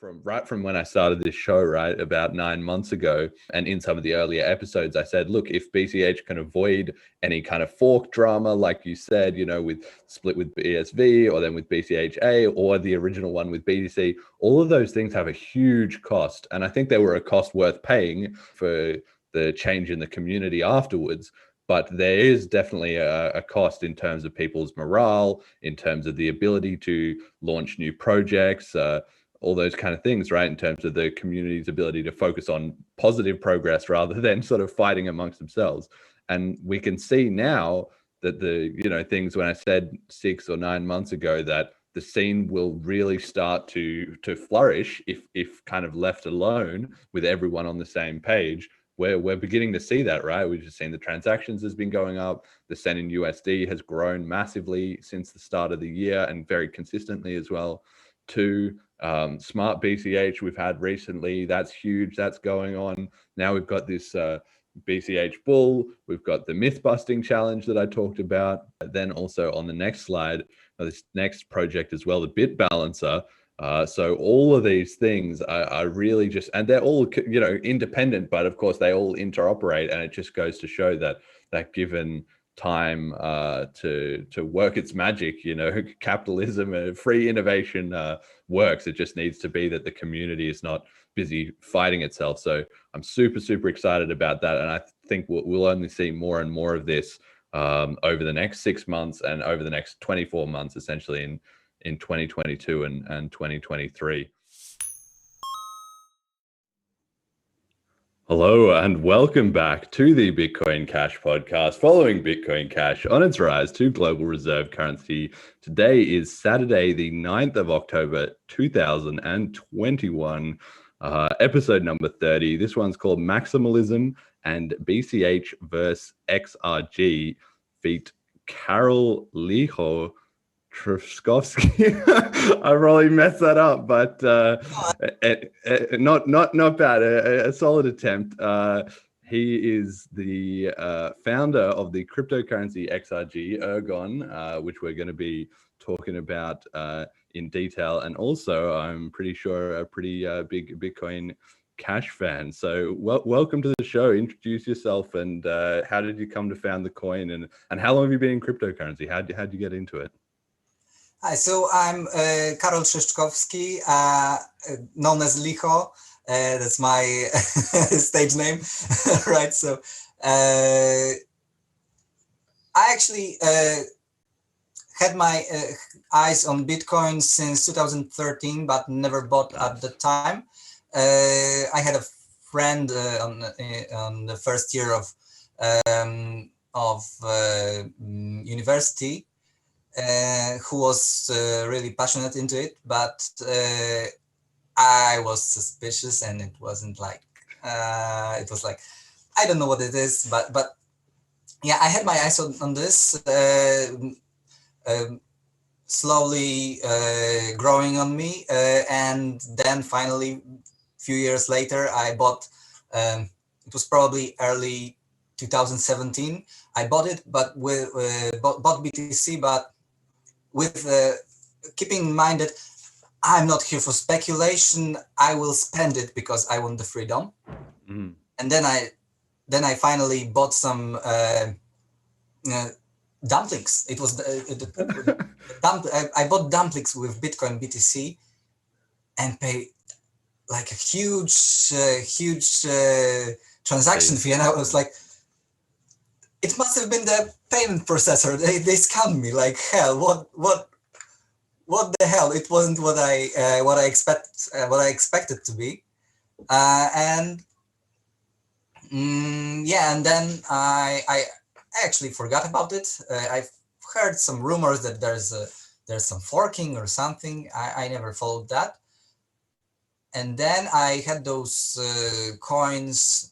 from when I started this show, right, about 9 months ago, and in some of the earlier episodes, I said, look, if BCH can avoid any kind of fork drama, like you said, with split with BSV or then with BCHA or the original one with BTC, all of those things have a huge cost. And I think they were a cost worth paying for the change in the community afterwards. But there is definitely a cost in terms of people's morale, in terms of the ability to launch new projects, all those kind of things, right? In terms of the community's ability to focus on positive progress rather than sort of fighting amongst themselves. And we can see now that things when I said 6 or 9 months ago that the scene will really start to flourish if kind of left alone with everyone on the same page. We're beginning to see that, right? We've just seen the transactions has been going up. The Sen in USD has grown massively since the start of the year and very consistently as well. To Smart BCH we've had recently, that's huge, that's going on. Now we've got this BCH Bull, we've got the myth busting challenge that I talked about. Then also on the next slide, this next project as well, the BitBalancer. So all of these things are really just, and they're all independent, but of course they all interoperate, and it just goes to show that given time to work its magic, capitalism and free innovation works. It just needs to be that the community is not busy fighting itself. So I'm super excited about that, and I think we'll only see more and more of this over the next 6 months and over the next 24 months, essentially in 2022 and 2023. Hello and welcome back to the Bitcoin Cash podcast, following Bitcoin Cash on its rise to global reserve currency. Today is Saturday, the 9th of October, 2021, episode number 30. This one's called Maximalism and BCH versus XRG, feat. Karol Trzeszczkowski. I probably messed that up, but not bad. A solid attempt. He is the founder of the cryptocurrency XRG, Ergon, which we're going to be talking about in detail, and also I'm pretty sure a pretty big Bitcoin Cash fan. So welcome to the show. Introduce yourself, and how did you come to found the coin, and how long have you been in cryptocurrency? How'd you get into it? Hi, so I'm Karol Trzeszczkowski, known as Licho. That's my stage name, right? So I actually had my eyes on Bitcoin since 2013, but never bought at the time. I had a friend on the first year of university who was really passionate into it, but I was suspicious, and it wasn't like it was like, I don't know what it is, but yeah, I had my eyes on this, slowly growing on me, and then finally, a few years later, I bought. It was probably early 2017. I bought it, but bought BTC, but with keeping in mind that I'm not here for speculation. I will spend it because I want the freedom. Mm. And then I finally bought some dumplings. It was I bought dumplings with Bitcoin BTC and paid like a huge transaction fee, and I was like, it must have been the payment processor. They scammed me like hell. What the hell? It wasn't what I expected to be, and then I actually forgot about it. I've heard some rumors that there's some forking or something. I never followed that, and then I had those coins.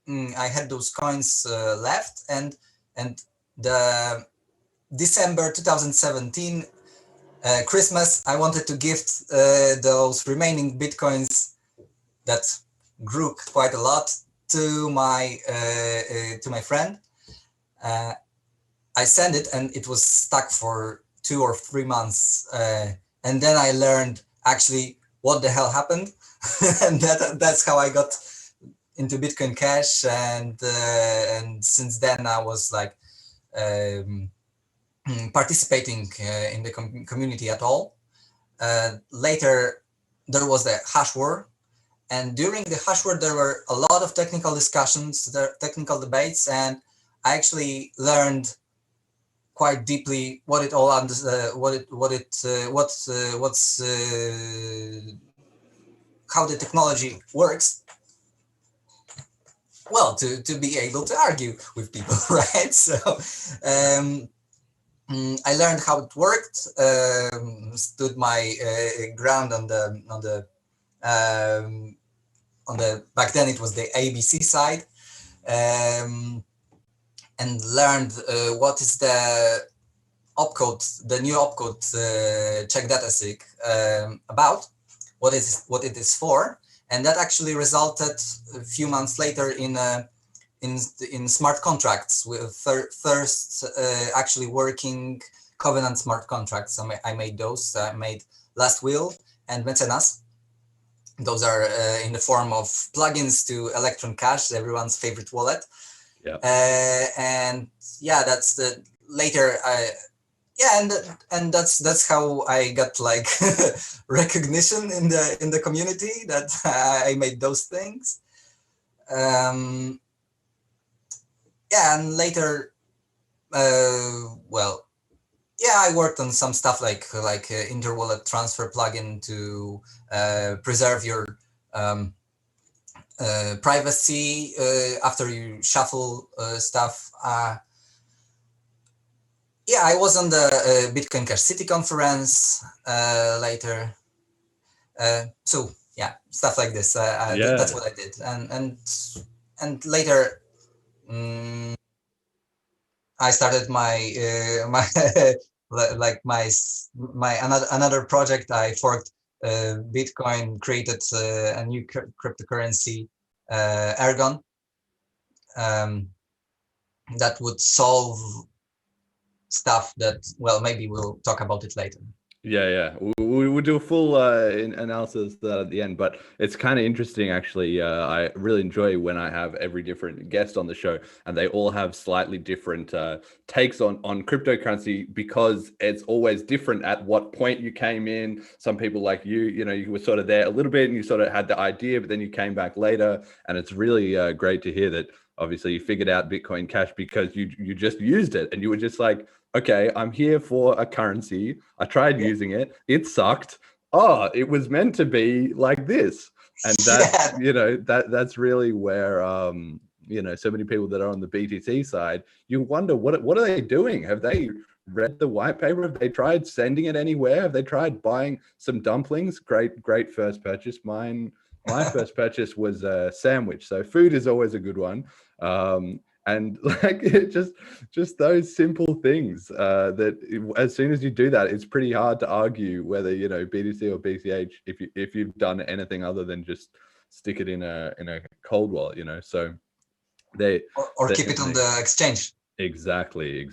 I had those coins left, and the December 2017 Christmas, I wanted to gift those remaining Bitcoins that grew quite a lot to my friend. I sent it, and it was stuck for 2 or 3 months, and then I learned actually what the hell happened. And that's how I got into Bitcoin Cash, and since then I was like participating in the community at all. Later there was the hash war, and during the hash war there were a lot of technical discussions, technical debates, and I actually learned quite deeply what it all how the technology works. Well, to be able to argue with people, right? So I learned how it worked, stood my ground on the back then it was the ABC side, and learned what is the opcode, the new opcode check datasig about, what it is for, and that actually resulted a few months later in smart contracts, with first actually working Covenant smart contracts. So I made those. I made Last Will and Mecenas. Those are in the form of plugins to Electron Cash, everyone's favorite wallet. Yeah. And yeah, that's the later. And that's how I got like recognition in the community, that I made those things. Yeah, and later, well, yeah, I worked on some stuff like interwallet transfer plugin to preserve your privacy after you shuffle stuff. Yeah, I was on the Bitcoin Cash City conference later. So yeah, stuff like this. That's what I did, and later. I started my another project. I forked Bitcoin, created a new cryptocurrency, Ergon, that would solve stuff that, well, maybe we'll talk about it later. Yeah. We'll do a full analysis of that at the end, but it's kind of interesting, actually. I really enjoy when I have every different guest on the show, and they all have slightly different takes on cryptocurrency, because it's always different at what point you came in. Some people like you were sort of there a little bit and you sort of had the idea, but then you came back later, and it's really great to hear that obviously you figured out Bitcoin Cash because you just used it, and you were just like, okay, I'm here for a currency. I tried using it. It sucked. Oh, it was meant to be like this. And that, that's really where, so many people that are on the BTC side, you wonder, what are they doing? Have they read the white paper? Have they tried sending it anywhere? Have they tried buying some dumplings? Great first purchase. My first purchase was a sandwich. So food is always a good one. And like just those simple things that as soon as you do that, it's pretty hard to argue whether BTC or BCH if you've done anything other than just stick it in a cold wallet, So they or keep it on the exchange. Exactly.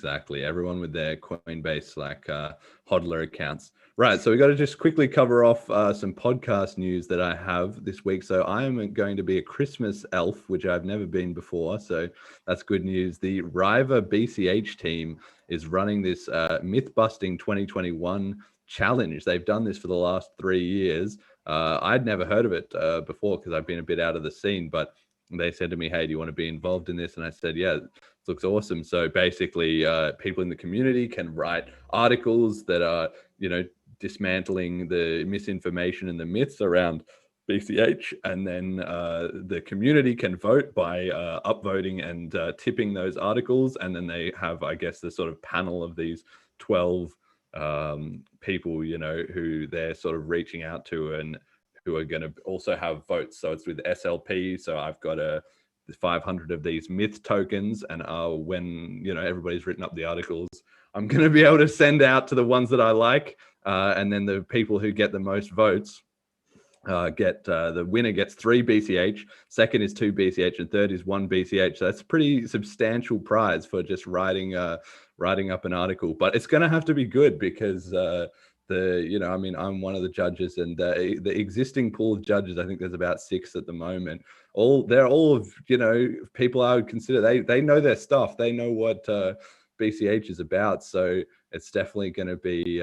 Everyone with their Coinbase hodler accounts. Right. So we got to just quickly cover off some podcast news that I have this week. So I am going to be a Christmas elf, which I've never been before. So that's good news. The Riva BCH team is running this myth busting 2021 challenge. They've done this for the last 3 years. I'd never heard of it before because I've been a bit out of the scene, but they said to me, hey, do you want to be involved in this? And I said, yeah, it looks awesome. So basically people in the community can write articles that are, dismantling the misinformation and the myths around BCH. And then the community can vote by upvoting and tipping those articles. And then they have, I guess, the sort of panel of these 12 people, who they're sort of reaching out to and who are going to also have votes. So it's with SLP. So I've got 500 of these myth tokens, and when everybody's written up the articles, I'm going to be able to send out to the ones that I like, and then the people who get the most votes get the winner gets 3 BCH, second is 2 BCH, and third is 1 BCH. So that's a pretty substantial prize for just writing up an article. But it's going to have to be good because I mean, I'm one of the judges, and the existing pool of judges, I think there's about 6 at the moment. They're all of, people I would consider, they know their stuff. They know what BCH is about. So it's definitely going to be,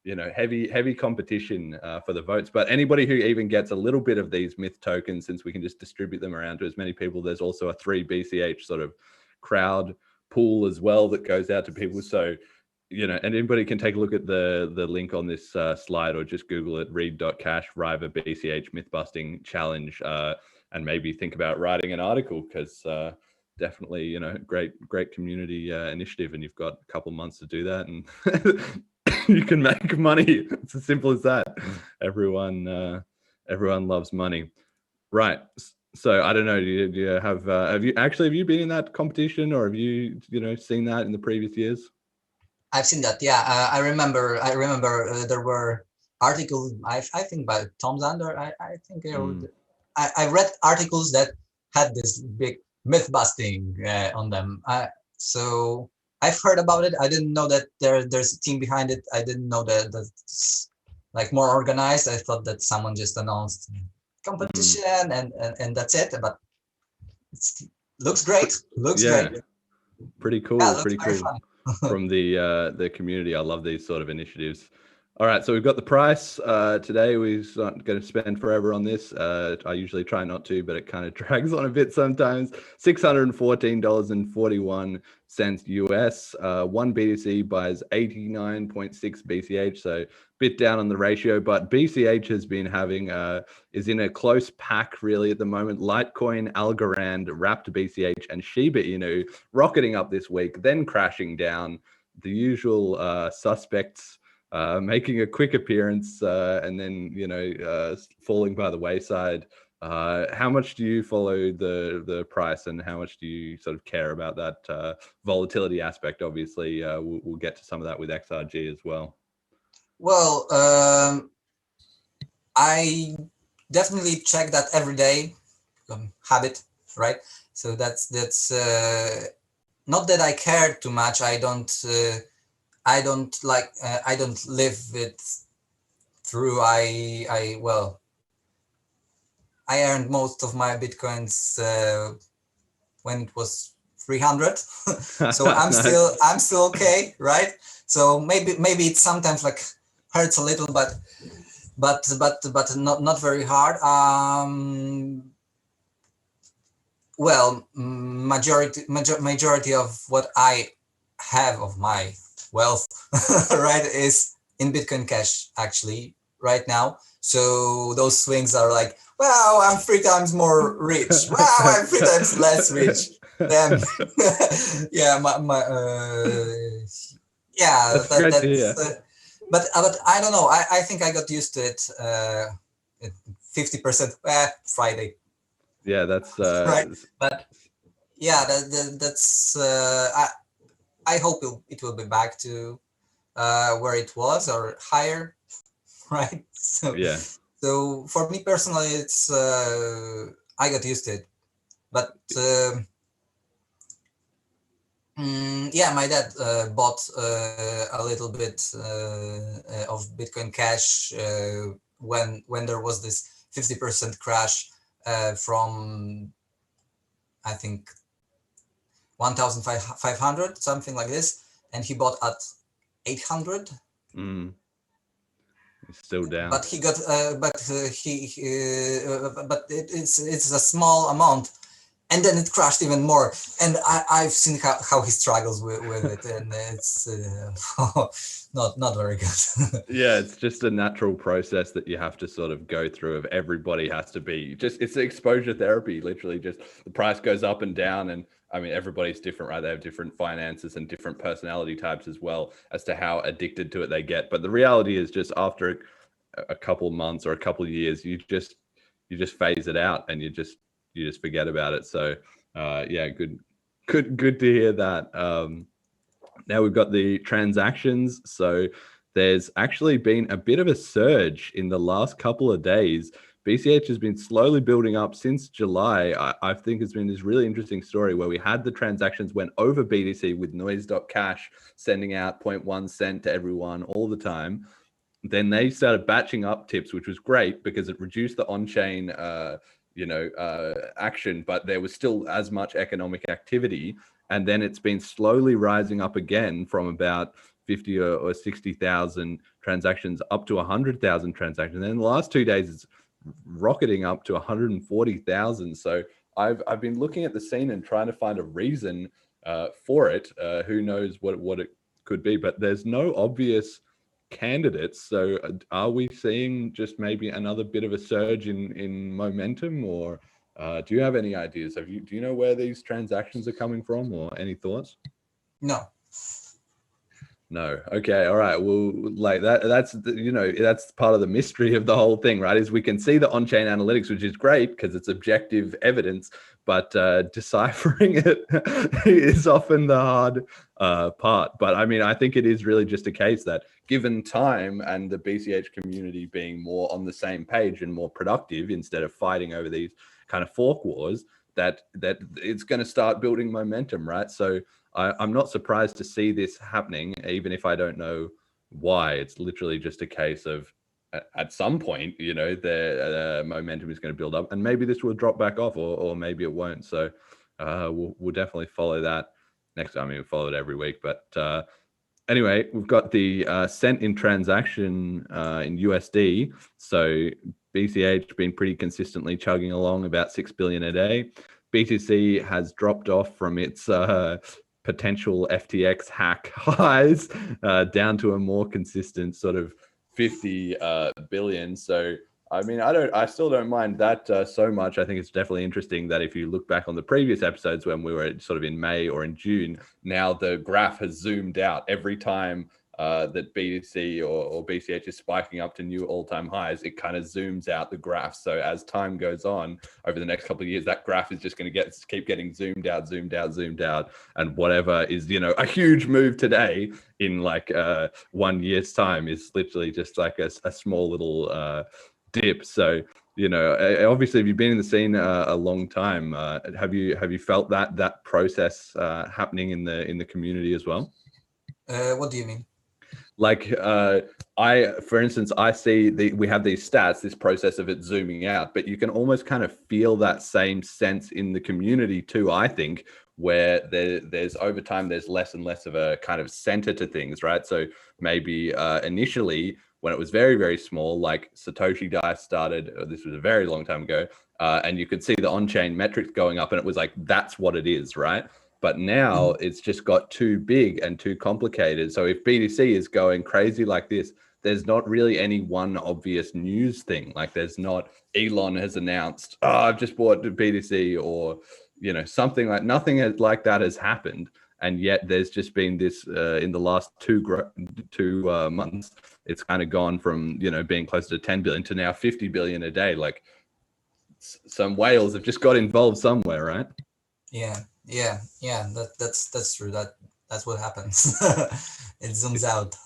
heavy competition for the votes. But anybody who even gets a little bit of these myth tokens, since we can just distribute them around to as many people, there's also a 3 BCH sort of crowd pool as well that goes out to people. So, and anybody can take a look at the link on this slide, or just Google it, read.cash, Riva BCH myth busting challenge, and maybe think about writing an article, because definitely, great community initiative, and you've got a couple months to do that, and you can make money. It's as simple as that. Everyone loves money, right? So I don't know, do you have you been in that competition, or have you seen that in the previous years? I've seen that. Yeah, I remember. There were articles. I think by Tom Zander. I think I read articles that had this big myth busting on them. So I've heard about it. I didn't know that there's a team behind it. I didn't know that it's like more organized. I thought that someone just announced competition and that's it. But it looks great. Looks great. Pretty cool. Yeah, pretty cool. Fun. From the community. I love these sort of initiatives. All right, so we've got the price today. We're not going to spend forever on this. I usually try not to, but it kind of drags on a bit sometimes. $614.41 US. One BTC buys 89.6 BCH, so a bit down on the ratio, but BCH has been having is in a close pack really at the moment. Litecoin, Algorand, Wrapped BCH, and Shiba Inu rocketing up this week, then crashing down. The usual suspects making a quick appearance, and then falling by the wayside. How much do you follow the price, and how much do you sort of care about that volatility aspect? Obviously, we'll get to some of that with XRG as well. Well, I definitely check that every day, habit, right? So that's not that I care too much. I don't live it through. I earned most of my Bitcoins when it was 300. So I'm still okay, right? So maybe it sometimes like hurts a little, but not very hard. Majority of what I have of my wealth, right, is in Bitcoin Cash actually right now. So those swings are like, wow, I'm 3 times more rich. Wow, I'm 3 times less rich. Damn. Yeah, but I don't know. I think I got used to it. 50% Friday. Yeah, that's right. But yeah, that's. I hope it will be back to where it was or higher, right? So yeah. So for me personally, it's I got used to it, but my dad bought a little bit of Bitcoin Cash when there was this 50% crash from I think 1,500, something like this, and he bought at 800. Still down, but he got but it's a small amount, and then it crashed even more, and I've seen how he struggles with it, and it's not very good. Yeah, it's just a natural process that you have to sort of go through. Of everybody has to be it's exposure therapy, literally. Just the price goes up and down, and I mean, everybody's different, right? They have different finances and different personality types as well as to how addicted to it they get. But the reality is, just after a couple of months or a couple of years, you just phase it out, and you just forget about it. So yeah, good to hear that. Now we've got the transactions. So there's actually been a bit of a surge in the last couple of days. BCH has been slowly building up since July. I think it's been this really interesting story where we had the transactions went over BTC with noise.cash sending out 0.1 cent to everyone all the time. Then they started batching up tips, which was great because it reduced the on-chain, action, but there was still as much economic activity. And then it's been slowly rising up again from about 50 or 60,000 transactions up to 100,000 transactions. And in the last 2 days, it's rocketing up to 140,000. So I've been looking at the scene and trying to find a reason for it. Who knows what it could be, but there's no obvious candidates. So are we seeing just maybe another bit of a surge in momentum, or do you have any ideas? Do you know where these transactions are coming from, or any thoughts? No. Okay. All right. Well, like that's part of the mystery of the whole thing, right? Is we can see the on-chain analytics, which is great because it's objective evidence, but deciphering it is often the hard part. But I mean, I think it is really just a case that given time and the BCH community being more on the same page and more productive instead of fighting over these kind of fork wars, that it's going to start building momentum, right? So I'm not surprised to see this happening, even if I don't know why. It's literally just a case of at some point, the momentum is going to build up, and maybe this will drop back off, or maybe it won't. So we'll definitely follow that next time. I mean, we follow it every week, but anyway, we've got the cent in transaction in USD. So BCH been pretty consistently chugging along about 6 billion a day. BTC has dropped off from its potential FTX hack highs down to a more consistent sort of 50 billion. So I mean, I still don't mind that so much. I think it's definitely interesting that if you look back on the previous episodes when we were sort of in May or in June, now the graph has zoomed out every time that BTC or BCH is spiking up to new all-time highs. It kind of zooms out the graph. So as time goes on over the next couple of years, that graph is just going to keep getting zoomed out, and whatever is a huge move today in like 1 year's time is literally just like a small little dip. So obviously, if you've been in the scene a long time, have you felt that process happening in the community as well? What do you mean? Like for instance, I see we have these stats, this process of it zooming out, but you can almost kind of feel that same sense in the community too, I think, where there's over time, there's less and less of a kind of center to things, right? So maybe initially when it was very, very small, like Satoshi Dice started, this was a very long time ago, and you could see the on-chain metrics going up and it was like, that's what it is, right? But now it's just got too big and too complicated. So if BTC is going crazy like this, there's not really any one obvious news thing. Like there's not Elon has announced, I've just bought BTC, or, something nothing like that has happened. And yet there's just been this in the last two months, it's kind of gone from, being close to 10 billion to now 50 billion a day. Like some whales have just got involved somewhere, right? Yeah. That's true. That's what happens. It zooms out.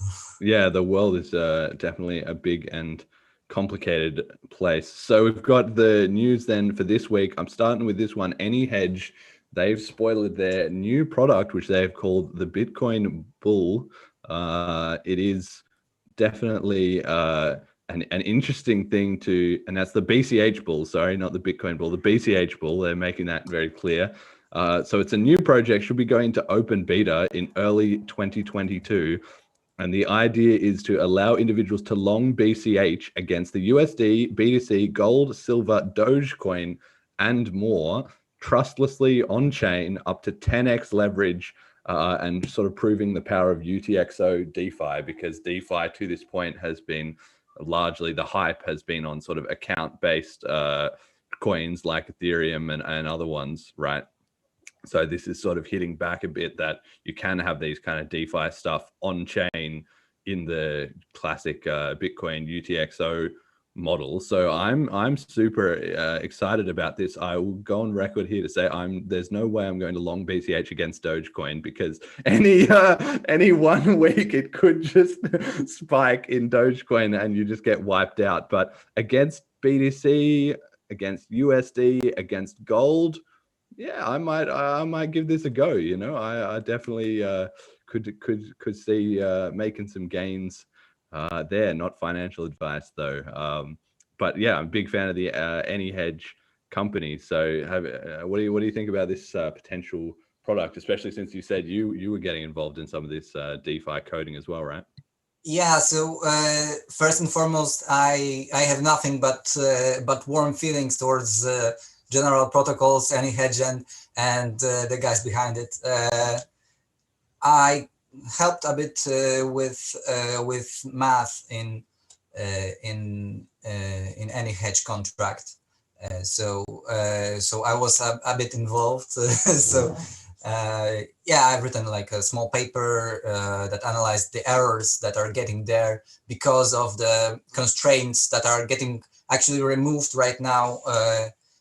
Yeah, the world is definitely a big and complicated place. So we've got the news then for this week. I'm starting with this one. AnyHedge, they've spoiled their new product, which they've called the Bitcoin Bull. It is definitely an interesting thing and that's the BCH Bull. Sorry, not the Bitcoin Bull, the BCH Bull. They're making that very clear. So it's a new project, should be going to open beta in early 2022. And the idea is to allow individuals to long BCH against the USD, BTC, gold, silver, Dogecoin, and more, trustlessly on-chain, up to 10x leverage, and sort of proving the power of UTXO DeFi, because DeFi to this point has been largely, the hype has been on sort of account-based coins like Ethereum and other ones, right? So this is sort of hitting back a bit that you can have these kind of DeFi stuff on chain in the classic Bitcoin UTXO model. So I'm super excited about this. I will go on record here to say there's no way I'm going to long BCH against Dogecoin, because any 1 week it could just spike in Dogecoin and you just get wiped out. But against BTC, against USD, against gold, yeah, I might give this a go. I definitely could see making some gains there. Not financial advice though. But yeah, I'm a big fan of the AnyHedge company. So what do you think about this potential product, especially since you said you were getting involved in some of this DeFi coding as well, right? Yeah, so first and foremost, I have nothing but warm feelings towards general protocols, AnyHedge, and the guys behind it. I helped a bit with math in AnyHedge contract, so I was a bit involved. So. Yeah, I've written like a small paper that analyzed the errors that are getting there because of the constraints that are getting actually removed right now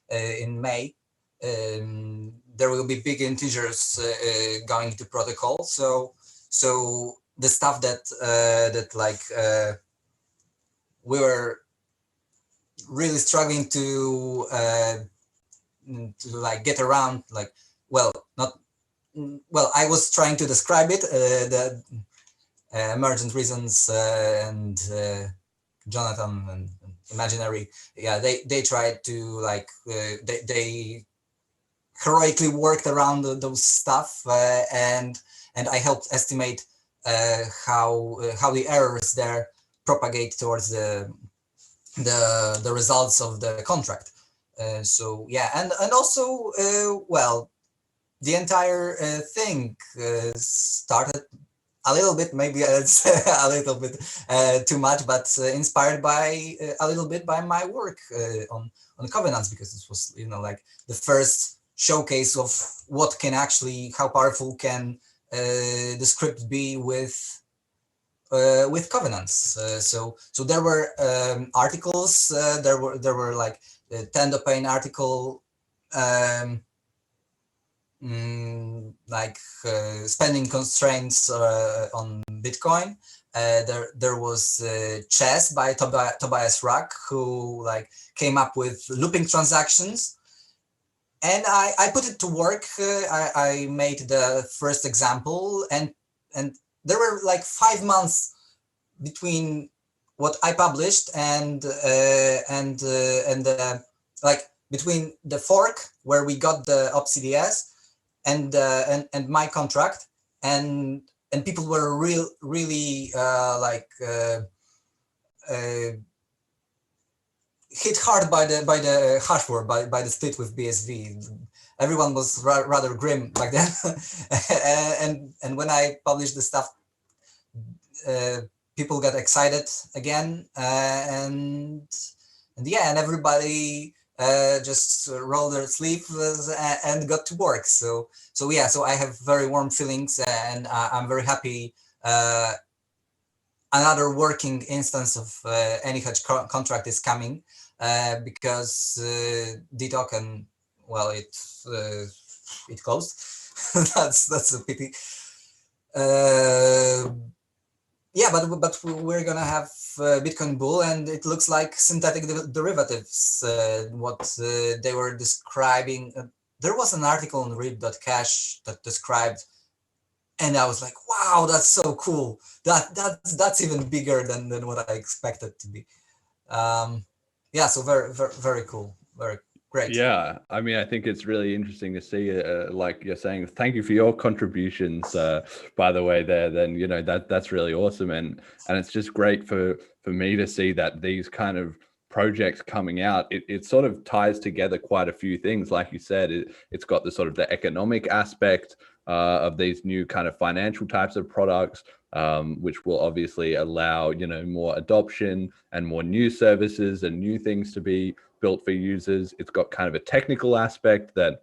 in May. There will be big integers going to protocol. So the stuff that we were really struggling to like get around, like, well, I was trying to describe it, the emergent reasons, and Jonathan and Imaginary. Yeah, they tried to like they heroically worked around those stuff, and I helped estimate how the errors there propagate towards the results of the contract. So yeah, and also well, the entire thing started a little bit, maybe it's a little bit too much, but inspired by a little bit by my work on covenants, because this was, you know, like the first showcase of what can actually, how powerful can the script be with covenants. So there were articles. There were like the Tendopain article. Like spending constraints on Bitcoin. There was Chess by Tobias Ruck, who like came up with looping transactions, and I put it to work. I made the first example, and there were like 5 months between what I published and like between the fork where we got the OpCDS and my contract, and people were really hit hard by the hash war, by the split with BSV. Everyone was rather grim back then, and when I published the stuff, people got excited again, and yeah, and everybody just rolled their sleeves and got to work. So yeah, so I have very warm feelings, and I'm very happy another working instance of AnyHedge contract is coming, because DToken, well, it closed. that's a pity. Yeah, but we're gonna have Bitcoin Bull, and it looks like synthetic derivatives. What they were describing. There was an article on read.cash that described, and I was like, wow, that's so cool. That's even bigger than what I expected to be. Yeah, so very cool, very great. Yeah, I mean, I think it's really interesting to see, like you're saying, thank you for your contributions, by the way, there. Then, you know, that's really awesome, and it's just great for me to see that these kind of projects coming out, it sort of ties together quite a few things. Like you said, it's got the sort of the economic aspect of these new kind of financial types of products, which will obviously allow, you know, more adoption and more new services and new things to be built for users. It's got kind of a technical aspect that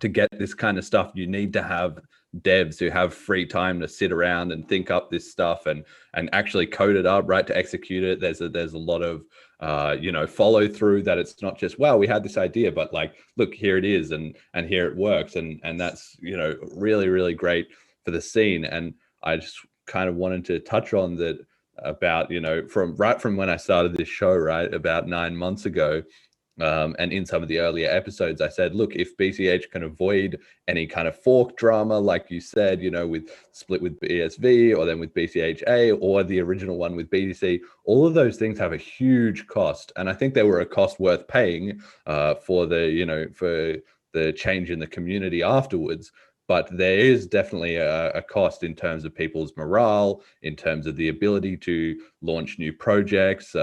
to get this kind of stuff, you need to have devs who have free time to sit around and think up this stuff and actually code it up, right, to execute it. There's a lot of you know, follow through, that it's not just, wow, we had this idea, but like, look, here it is, and here it works, and that's, you know, really great for the scene. And I just kind of wanted to touch on that about, you know, from when I started this show, right, about 9 months ago, And in some of the earlier episodes, I said, look, if BCH can avoid any kind of fork drama, like you said, with split with BSV or then with BCHA or the original one with BTC, all of those things have a huge cost. And I think they were a cost worth paying for the change in the community afterwards. But there is definitely a cost in terms of people's morale, in terms of the ability to launch new projects,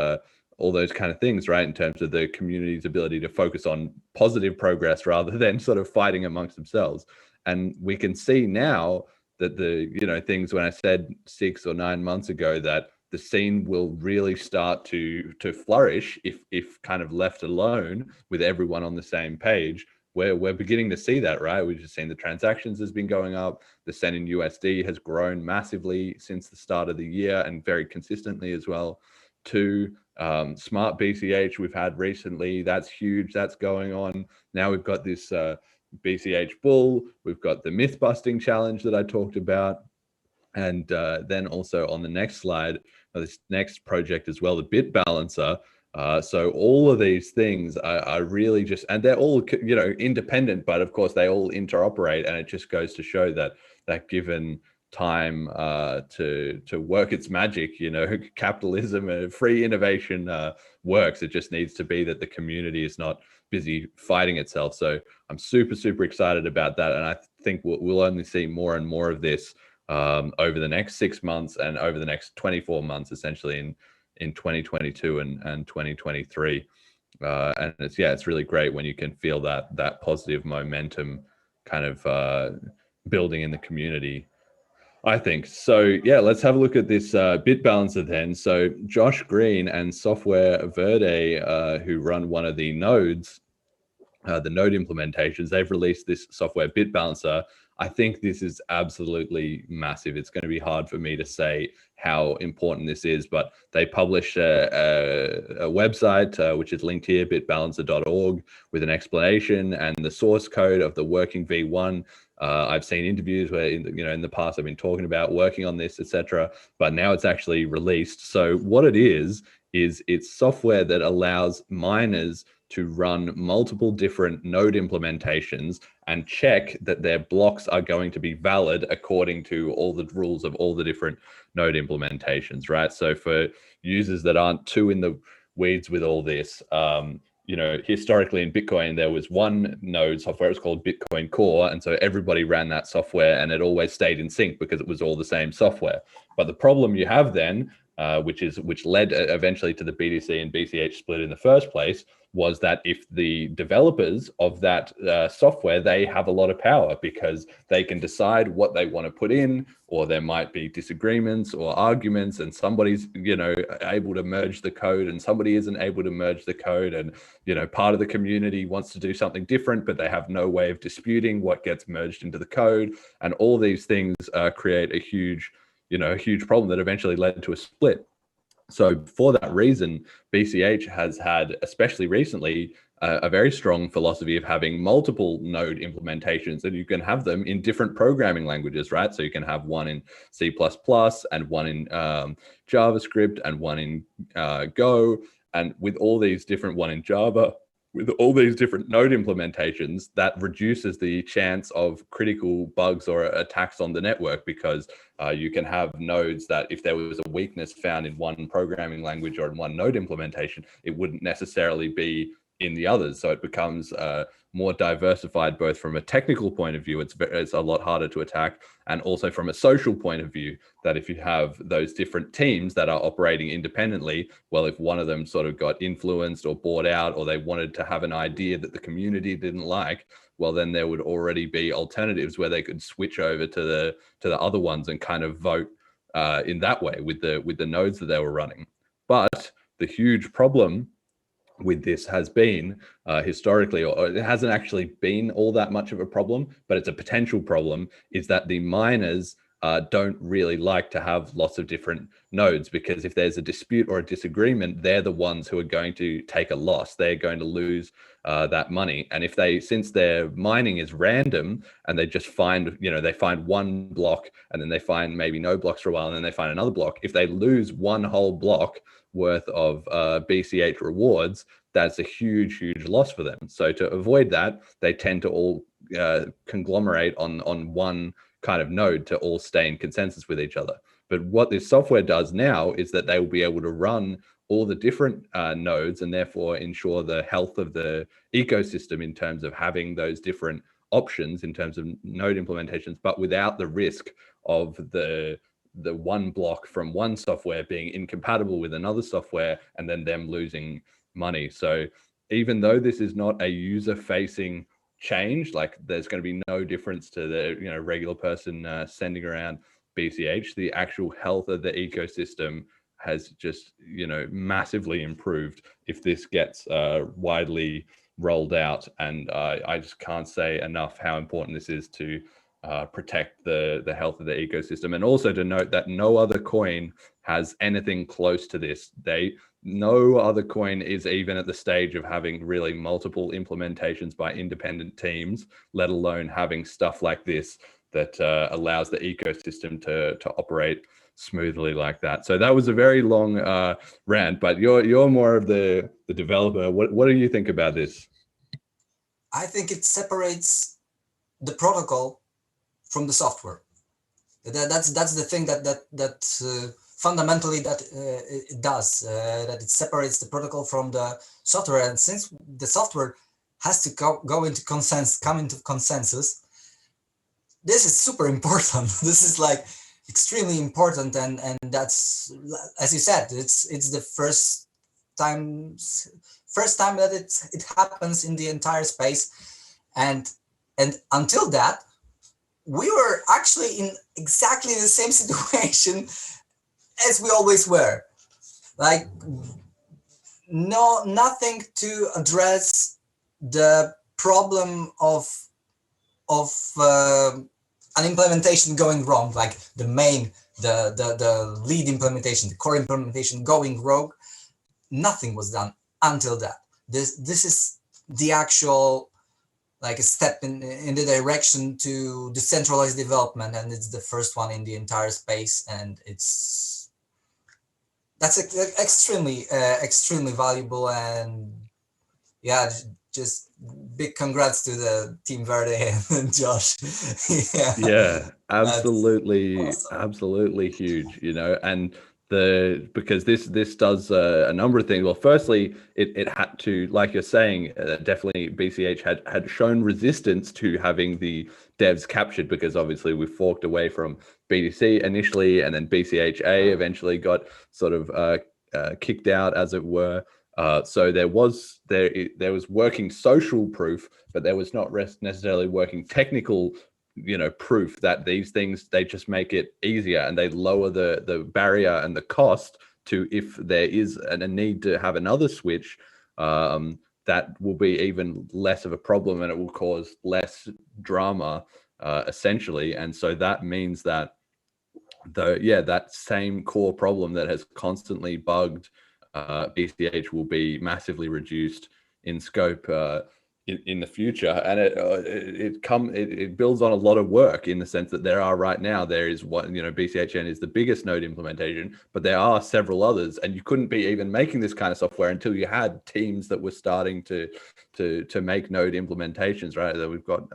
all those kind of things, right? In terms of the community's ability to focus on positive progress rather than sort of fighting amongst themselves. And we can see now that things when I said 6 or 9 months ago that the scene will really start to flourish if kind of left alone with everyone on the same page. We're beginning to see that, right? We've just seen the transactions has been going up. The Sen in USD has grown massively since the start of the year and very consistently as well. To Smart BCH we've had recently, that's huge, that's going on. Now we've got this BCH Bull, we've got the myth busting challenge that I talked about, and then also on the next slide, this next project as well, the BitBalancer. So all of these things are really just, and they're all independent, but of course they all interoperate, and it just goes to show that given time to work its magic, capitalism and free innovation works. It just needs to be that the community is not busy fighting itself. So I'm super excited about that, and I think we'll only see more and more of this over the next 6 months and over the next 24 months, essentially in 2022 and 2023. And it's really great when you can feel that positive momentum kind of building in the community, I think. So yeah, let's have a look at this BitBalancer then. So Josh Green and Software Verde, who run one of the nodes, the node implementations, they've released this software BitBalancer. I think this is absolutely massive. It's going to be hard for me to say how important this is, but they publish a website, which is linked here, bitbalancer.org, with an explanation and the source code of the working V1. I've seen interviews where, in the past I've been talking about working on this, etc., but now it's actually released. So what it is it's software that allows miners to run multiple different node implementations and check that their blocks are going to be valid according to all the rules of all the different node implementations, right? So for users that aren't too in the weeds with all this, historically in Bitcoin, there was one node software, it was called Bitcoin Core. And so everybody ran that software and it always stayed in sync because it was all the same software. But the problem you have then, which led eventually to the BTC and BCH split in the first place, was that if the developers of that software, they have a lot of power because they can decide what they want to put in, or there might be disagreements or arguments, and somebody's able to merge the code and somebody isn't able to merge the code, and part of the community wants to do something different, but they have no way of disputing what gets merged into the code, and all these things create a huge problem that eventually led to a split. So for that reason, BCH has had, especially recently, a very strong philosophy of having multiple node implementations, and you can have them in different programming languages, right? So you can have one in C++ and one in JavaScript and one in Go, and with all these different, one in Java, with all these different node implementations, that reduces the chance of critical bugs or attacks on the network, because you can have nodes that if there was a weakness found in one programming language or in one node implementation, it wouldn't necessarily be in the others. So it becomes more diversified, both from a technical point of view, it's a lot harder to attack, and also from a social point of view, that if you have those different teams that are operating independently, well, if one of them sort of got influenced or bought out, or they wanted to have an idea that the community didn't like, well, then there would already be alternatives where they could switch over to the other ones and kind of vote in that way with the nodes that they were running. But the huge problem with this has been historically, or it hasn't actually been all that much of a problem, but it's a potential problem, is that the miners don't really like to have lots of different nodes, because if there's a dispute or a disagreement, they're the ones who are going to take a loss. They're going to lose that money. And since their mining is random and they just find, they find one block and then they find maybe no blocks for a while and then they find another block, if they lose one whole block worth of BCH rewards, that's a huge loss for them. So to avoid that, they tend to all conglomerate on one kind of node to all stay in consensus with each other. But what this software does now is that they will be able to run all the different nodes and therefore ensure the health of the ecosystem in terms of having those different options in terms of node implementations, but without the risk of the one block from one software being incompatible with another software and then them losing money. So even though this is not a user-facing change, like there's going to be no difference to the regular person sending around BCH, the actual health of the ecosystem has just massively improved if this gets widely rolled out. And I just can't say enough how important this is to protect the health of the ecosystem, and also to note that no other coin has anything close to this. No other coin is even at the stage of having really multiple implementations by independent teams, let alone having stuff like this that allows the ecosystem to operate smoothly like that. So that was a very long rant, but you're more of the developer. What do you think about this? I think it separates the protocol from the software. That's the thing that fundamentally that it does, that it separates the protocol from the software. And since the software has to go into come into consensus, this is super important. This is like extremely important, and that's, as you said, it's the first time that it happens in the entire space, and until that, we were actually in exactly the same situation as we always were. Like, nothing to address the problem of an implementation going wrong, like the lead implementation, the core implementation going rogue. Nothing was done until that. This is the actual, like, a step in the direction to decentralized development, and it's the first one in the entire space, and that's extremely valuable. And yeah, just big congrats to the Team Verde and Josh. Yeah, absolutely, awesome. Absolutely huge, and because this does a number of things. Well, firstly, it had to, like you're saying, definitely BCH had shown resistance to having the devs captured, because obviously we forked away from BTC initially, and then BCHA eventually got sort of kicked out, as it were. So there was working social proof, but there was not necessarily working technical proof that these things, they just make it easier and they lower the barrier and the cost to, if there is a need to have another switch, that will be even less of a problem and it will cause less drama, essentially. And so that means that that same core problem that has constantly bugged BCH will be massively reduced in scope in the future. And it builds on a lot of work, in the sense that there is one, BCHN is the biggest node implementation, but there are several others, and you couldn't be even making this kind of software until you had teams that were starting to make node implementations, right? That we've got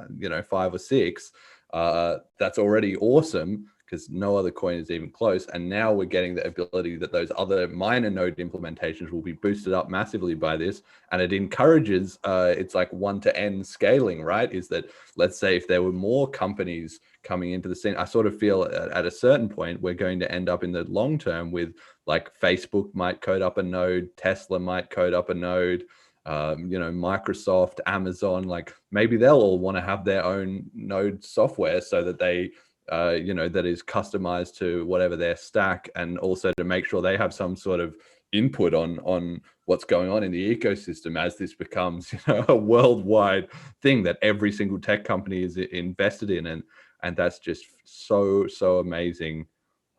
5 or 6. That's already awesome, because no other coin is even close. And now we're getting the ability that those other minor node implementations will be boosted up massively by this. And it encourages, it's like 1-to-n scaling, right? Is that, let's say if there were more companies coming into the scene, I sort of feel at a certain point, we're going to end up in the long term with, like, Facebook might code up a node, Tesla might code up a node, Microsoft, Amazon, like maybe they'll all want to have their own node software, so that they that is customized to whatever their stack, and also to make sure they have some sort of input on what's going on in the ecosystem as this becomes a worldwide thing that every single tech company is invested in. And that's just so amazing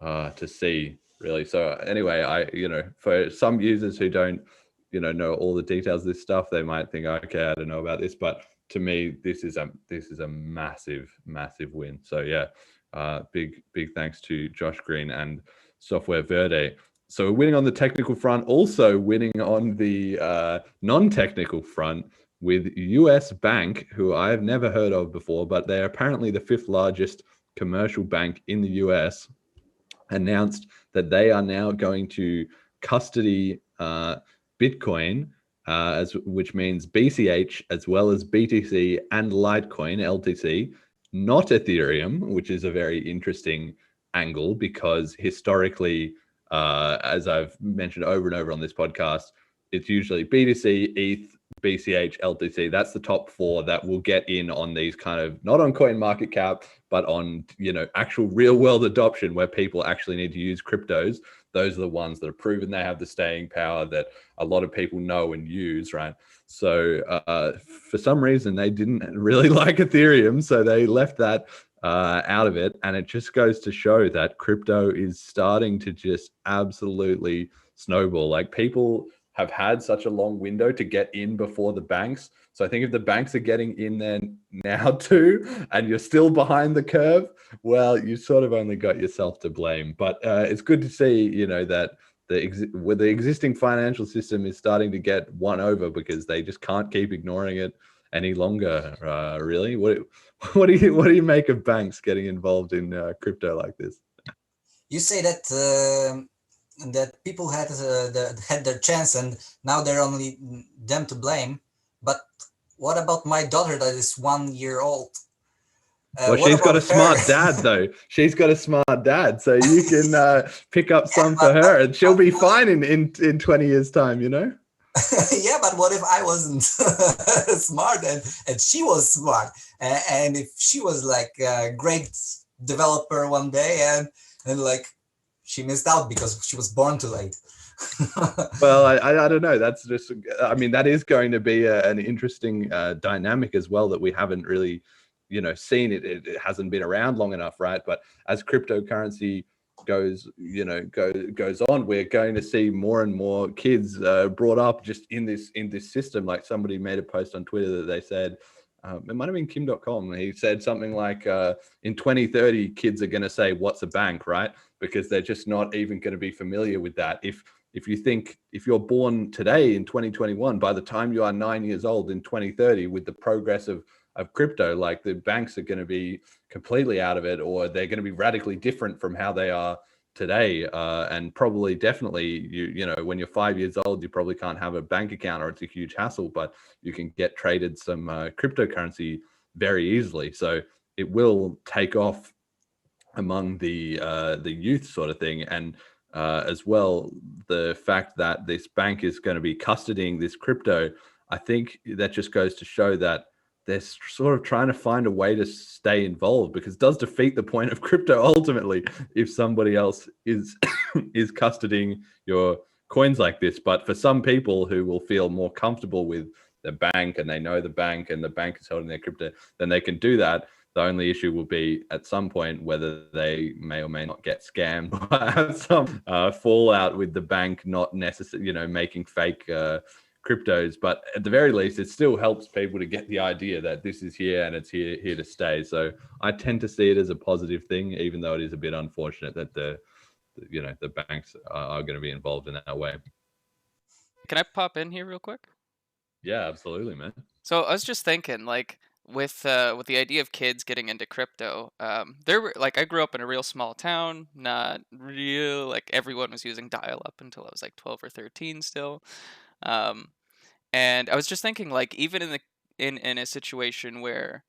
to see, really. So anyway, for some users who don't know all the details of this stuff, they might think, okay, I don't know about this, but to me, this is a massive win. So yeah, big thanks to Josh Green and Software Verde. So we're winning on the technical front, also winning on the non-technical front with US Bank, who I've never heard of before, but they're apparently the 5th largest commercial bank in the US, announced that they are now going to custody Bitcoin, which means BCH as well as BTC and Litecoin, LTC, not Ethereum, which is a very interesting angle because historically, as I've mentioned over and over on this podcast, it's usually BTC, ETH, BCH, LTC. That's the top 4 that will get in on these kind of, not on coin market cap, but on, actual real world adoption where people actually need to use cryptos. Those are the ones that are proven they have the staying power that a lot of people know and use, right? So for some reason, they didn't really like Ethereum, so they left that out of it. And it just goes to show that crypto is starting to just absolutely snowball. Like, people have had such a long window to get in before the banks. So I think if the banks are getting in there now too, and you're still behind the curve, well, you sort of only got yourself to blame. But it's good to see, that the existing financial system is starting to get won over because they just can't keep ignoring it any longer. Really, what do you make of banks getting involved in crypto like this? You say that people had their chance and now they're only them to blame. But what about my daughter that is 1 year old? Well, she's got a smart dad, though. She's got a smart dad, so you can pick up some for her, and she'll be fine in 20 years' time, Yeah, but what if I wasn't smart and she was smart, and if she was like a great developer one day and like she missed out because she was born too late. Well, I don't know. That's just, I mean, that is going to be an interesting dynamic as well that we haven't really, seen. It hasn't been around long enough, right? But as cryptocurrency goes on, we're going to see more and more kids brought up just in this system. Like, somebody made a post on Twitter that they said, it might have been Kim.com. He said something like, in 2030, kids are going to say, what's a bank, right? Because they're just not even going to be familiar with that. If you think, if you're born today in 2021, by the time you are 9 years old in 2030, with the progress of crypto, like, the banks are going to be completely out of it, or they're going to be radically different from how they are today. And probably definitely, you know, when you're 5 years old, you probably can't have a bank account, or it's a huge hassle, but you can get traded some cryptocurrency very easily. So it will take off among the youth sort of thing. And as well, the fact that this bank is going to be custodying this crypto, I think that just goes to show that they're sort of trying to find a way to stay involved, because it does defeat the point of crypto ultimately if somebody else is is custodying your coins like this. But for some people who will feel more comfortable with the bank, and they know the bank and the bank is holding their crypto, then they can do that. The only issue will be at some point whether they may or may not get scammed or have some fallout with the bank not necessarily, you know, making fake cryptos. But at the very least, it still helps people to get the idea that this is here and it's here to stay. So I tend to see it as a positive thing, even though it is a bit unfortunate that the banks are going to be involved in that way. Can I pop in here real quick? Yeah, absolutely, man. So I was just thinking, like, with the idea of kids getting into crypto, there were, like, I grew up in a real small town, not real, like, everyone was using dial-up until I was like 12 or 13 still. And I was just thinking, like, even in a situation where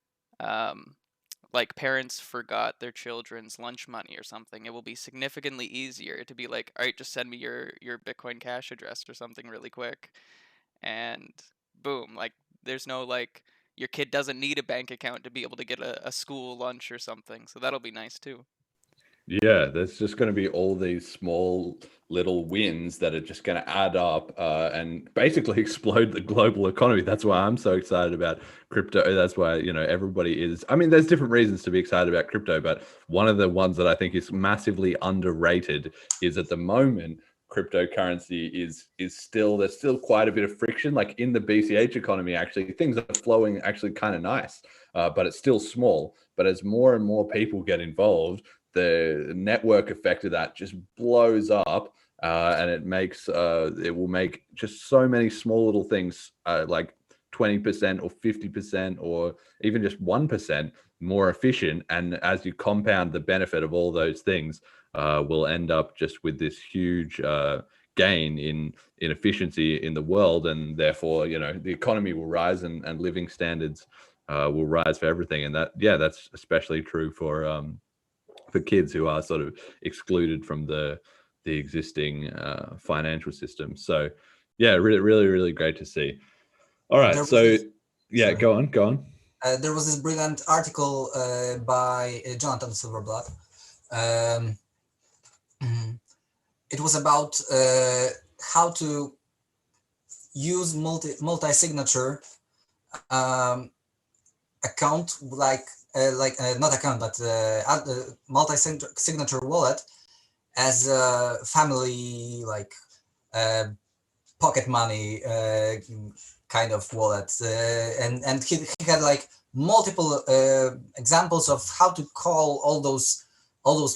like parents forgot their children's lunch money or something, it will be significantly easier to be like, all right, just send me your Bitcoin Cash address or something really quick, and boom, like, there's no, like, your kid doesn't need a bank account to be able to get a school lunch or something. So that'll be nice too. Yeah, there's just going to be all these small little wins that are just going to add up and basically explode the global economy. That's why I'm so excited about crypto. That's why, you know, everybody is. I mean, there's different reasons to be excited about crypto, but one of the ones that I think is massively underrated is, at the moment, cryptocurrency is still, there's still quite a bit of friction. Like, in the BCH economy, actually, things are flowing actually kind of nice, but it's still small. But as more and more people get involved, the network effect of that just blows up. and it will make just so many small little things like 20% or 50% or even just 1% more efficient. And as you compound the benefit of all those things, we'll end up just with this huge gain in efficiency in the world, and therefore, you know, the economy will rise and living standards will rise for everything. And that's especially true for kids who are sort of excluded from the existing financial system. So yeah, really, really, really great to see. All right, so yeah, go on. There was this brilliant article by Jonathan Silverblad. It was about how to use multi-signature account, not account, but multi-signature wallet as a family, like pocket money kind of wallet, and he had like multiple examples of how to call all those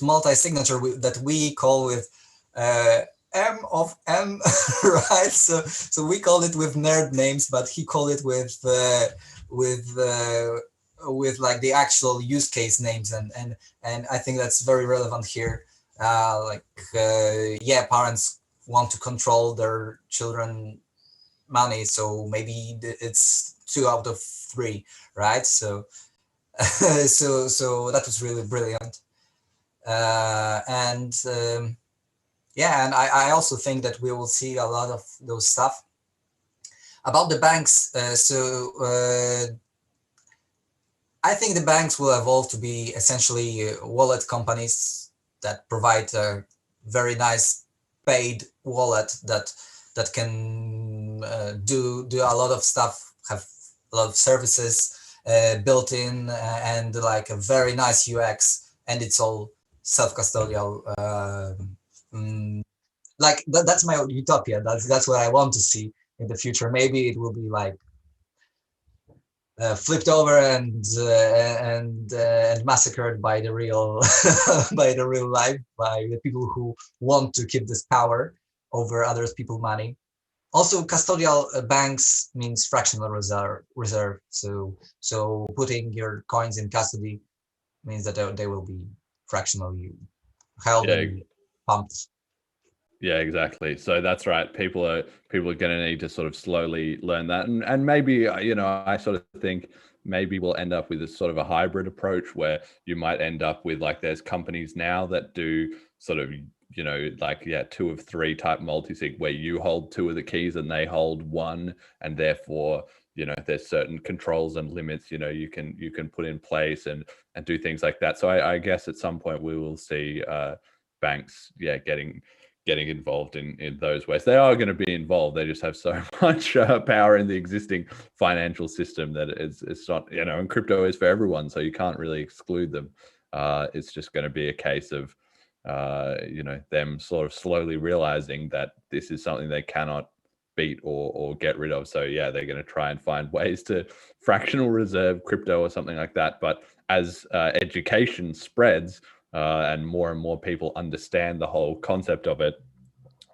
multi-signature that we call with M of M, right? So we call it with nerd names, but he called it with like the actual use case names, and I think that's very relevant here. Parents want to control their children money, so maybe it's 2 out of 3, right? So so that was really brilliant. And I also think that we will see a lot of those stuff about the banks. I think the banks will evolve to be essentially wallet companies that provide a very nice paid wallet that can do a lot of stuff, have a lot of services built in, and like a very nice UX, and it's all self-custodial. Like that's my utopia. That's what I want to see in the future. Maybe it will be like flipped over and massacred by the real by the real life, by the people who want to keep this power over other people's money. Also, custodial banks means fractional reserve. So putting your coins in custody means that they will be fractionally held and pumped. Yeah, exactly. So that's right. People are going to need to sort of slowly learn that, and maybe, you know, I sort of think maybe we'll end up with a sort of a hybrid approach where you might end up with, like, there's companies now that do sort of, you know, like 2 of 3 type multi-sig, where you hold 2 of the keys and they hold 1, and therefore, you know, there's certain controls and limits, you know, you can put in place and do things like that. So I guess at some point we will see banks getting involved in those ways. They are going to be involved. They just have so much power in the existing financial system that it's not, you know, and crypto is for everyone, so you can't really exclude them. It's just going to be a case of you know, them sort of slowly realizing that this is something they cannot beat or get rid of. So yeah, they're going to try and find ways to fractional reserve crypto or something like that. But as education spreads and more people understand the whole concept of it,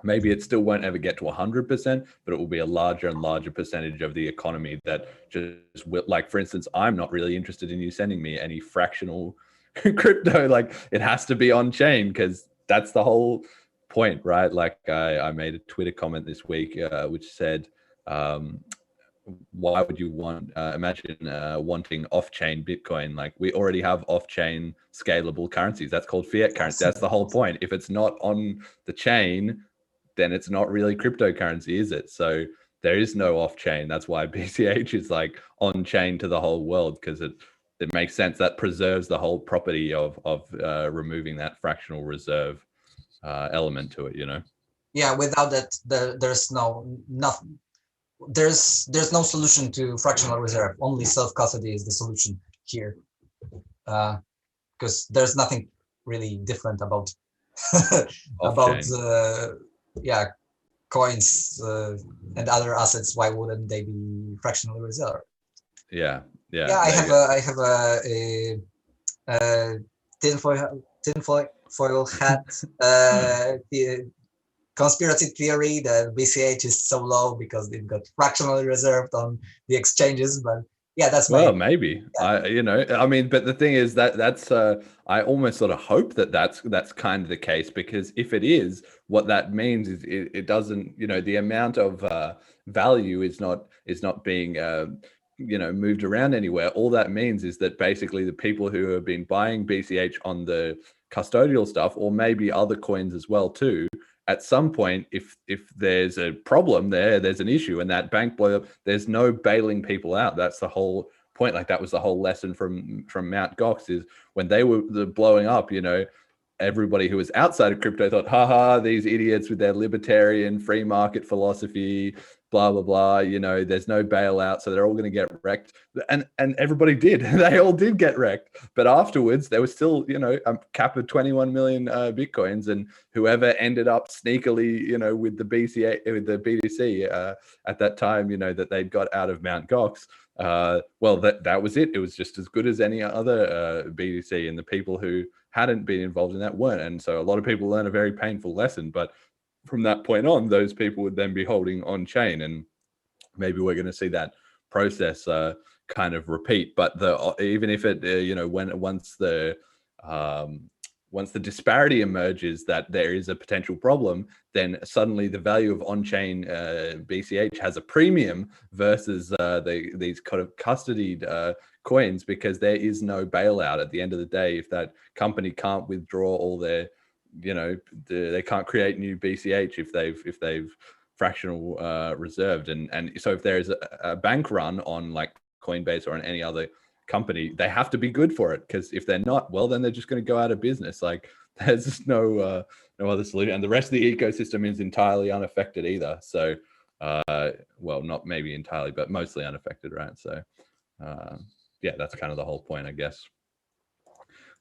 maybe it still won't ever get to 100%, but it will be a larger and larger percentage of the economy that just will, like, for instance, I'm not really interested in you sending me any fractional crypto. Like, it has to be on chain, because that's the whole point, right? Like, I made a Twitter comment this week which said, why would you want imagine wanting off-chain Bitcoin? Like, we already have off-chain scalable currencies. That's called fiat currency. That's the whole point. If it's not on the chain, then it's not really cryptocurrency, is it? So there is no off-chain. That's why BCH is like on-chain to the whole world, because it makes sense. That preserves the whole property of removing that fractional reserve element to it, you know? Yeah, without that, there's nothing. There's no solution to fractional reserve. Only self-custody is the solution here, because there's nothing really different about coins and other assets. Why wouldn't they be fractionally reserved? Yeah. I have a tinfoil hat conspiracy theory that BCH is so low because it got fractionally reserved on the exchanges, but yeah, that's maybe. Yeah. I mean, but the thing is that's I almost sort of hope that's kind of the case, because if it is, what that means is it doesn't, the amount of value is not being moved around anywhere. All that means is that basically the people who have been buying BCH on the custodial stuff, or maybe other coins as well too, at some point, if there's a problem there's an issue, and that bank blow up, there's no bailing people out. That's the whole point. Like, that was the whole lesson from Mt. Gox, is when they were blowing up, everybody who was outside of crypto thought, haha, these idiots with their libertarian free market philosophy, blah, blah, blah, there's no bailout, so they're all going to get wrecked. And everybody did. They all did get wrecked. But afterwards, there was still, a cap of 21 million Bitcoins, and whoever ended up sneakily, with the BTC at that time, that they'd got out of Mt. Gox, well, that was it. It was just as good as any other BTC, and the people who hadn't been involved in that weren't. And so a lot of people learn a very painful lesson, but from that point on, those people would then be holding on chain, and maybe we're going to see that process kind of repeat. But even if it, once the disparity emerges that there is a potential problem, then suddenly the value of on-chain BCH has a premium versus these kind of custodied coins, because there is no bailout at the end of the day. If that company can't withdraw all their, they can't create new BCH if they've fractional reserved, and so if there is a bank run on like Coinbase or on any other company, they have to be good for it, because if they're not, well, then they're just going to go out of business. Like, there's no other solution, and the rest of the ecosystem is entirely unaffected either. So well, not maybe entirely, but mostly unaffected, right? So yeah, that's kind of the whole point, I guess.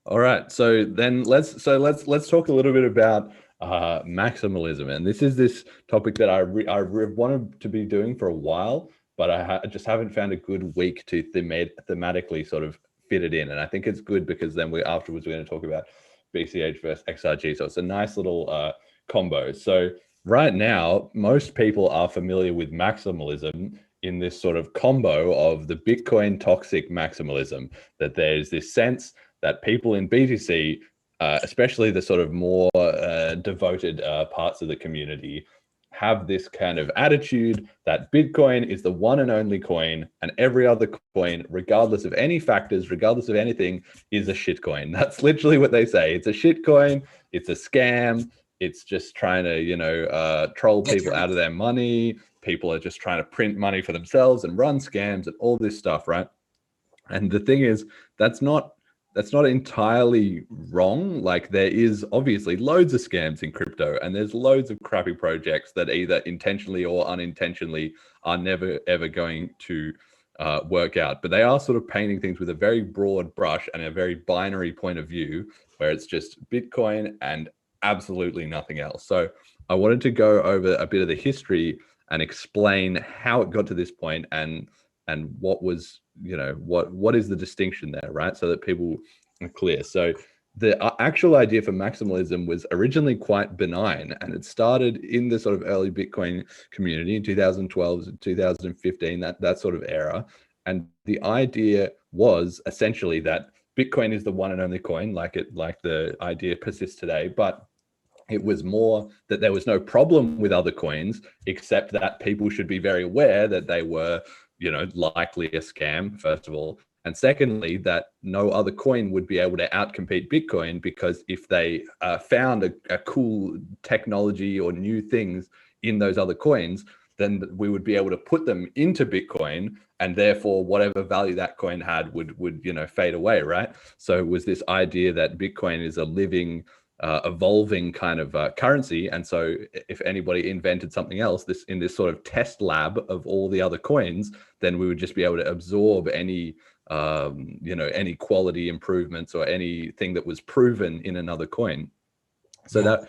All right, so then let's talk a little bit about maximalism, and this is this topic that I wanted to be doing for a while, but I just haven't found a good week to thematically sort of fit it in. And I think it's good, because then afterwards we're going to talk about BCH versus XRG. So it's a nice little combo. So right now, most people are familiar with maximalism in this sort of combo of the Bitcoin toxic maximalism, that there's this sense that people in BTC, especially the sort of more devoted parts of the community, have this kind of attitude that Bitcoin is the one and only coin, and every other coin, regardless of any factors, regardless of anything, is a shit coin. That's literally what they say. It's a shit coin. It's a scam. It's just trying to, troll people out of their money. People are just trying to print money for themselves and run scams and all this stuff, right? And the thing is, that's not entirely wrong. Like, there is obviously loads of scams in crypto, and there's loads of crappy projects that either intentionally or unintentionally are never ever going to work out. But they are sort of painting things with a very broad brush and a very binary point of view, where it's just Bitcoin and absolutely nothing else. So I wanted to go over a bit of the history and explain how it got to this point, and what was, what is the distinction there, right? So that people are clear. So the actual idea for maximalism was originally quite benign, and it started in the sort of early Bitcoin community in 2012, 2015, that sort of era. And the idea was essentially that Bitcoin is the one and only coin, like the idea persists today, but it was more that there was no problem with other coins, except that people should be very aware that they were, likely a scam, first of all. And secondly, that no other coin would be able to outcompete Bitcoin, because if they found a cool technology or new things in those other coins, then we would be able to put them into Bitcoin, and therefore whatever value that coin had would fade away, right? So it was this idea that Bitcoin is a living, evolving kind of currency, and so if anybody invented something else in this sort of test lab of all the other coins, then we would just be able to absorb any any quality improvements or anything that was proven in another coin. So that,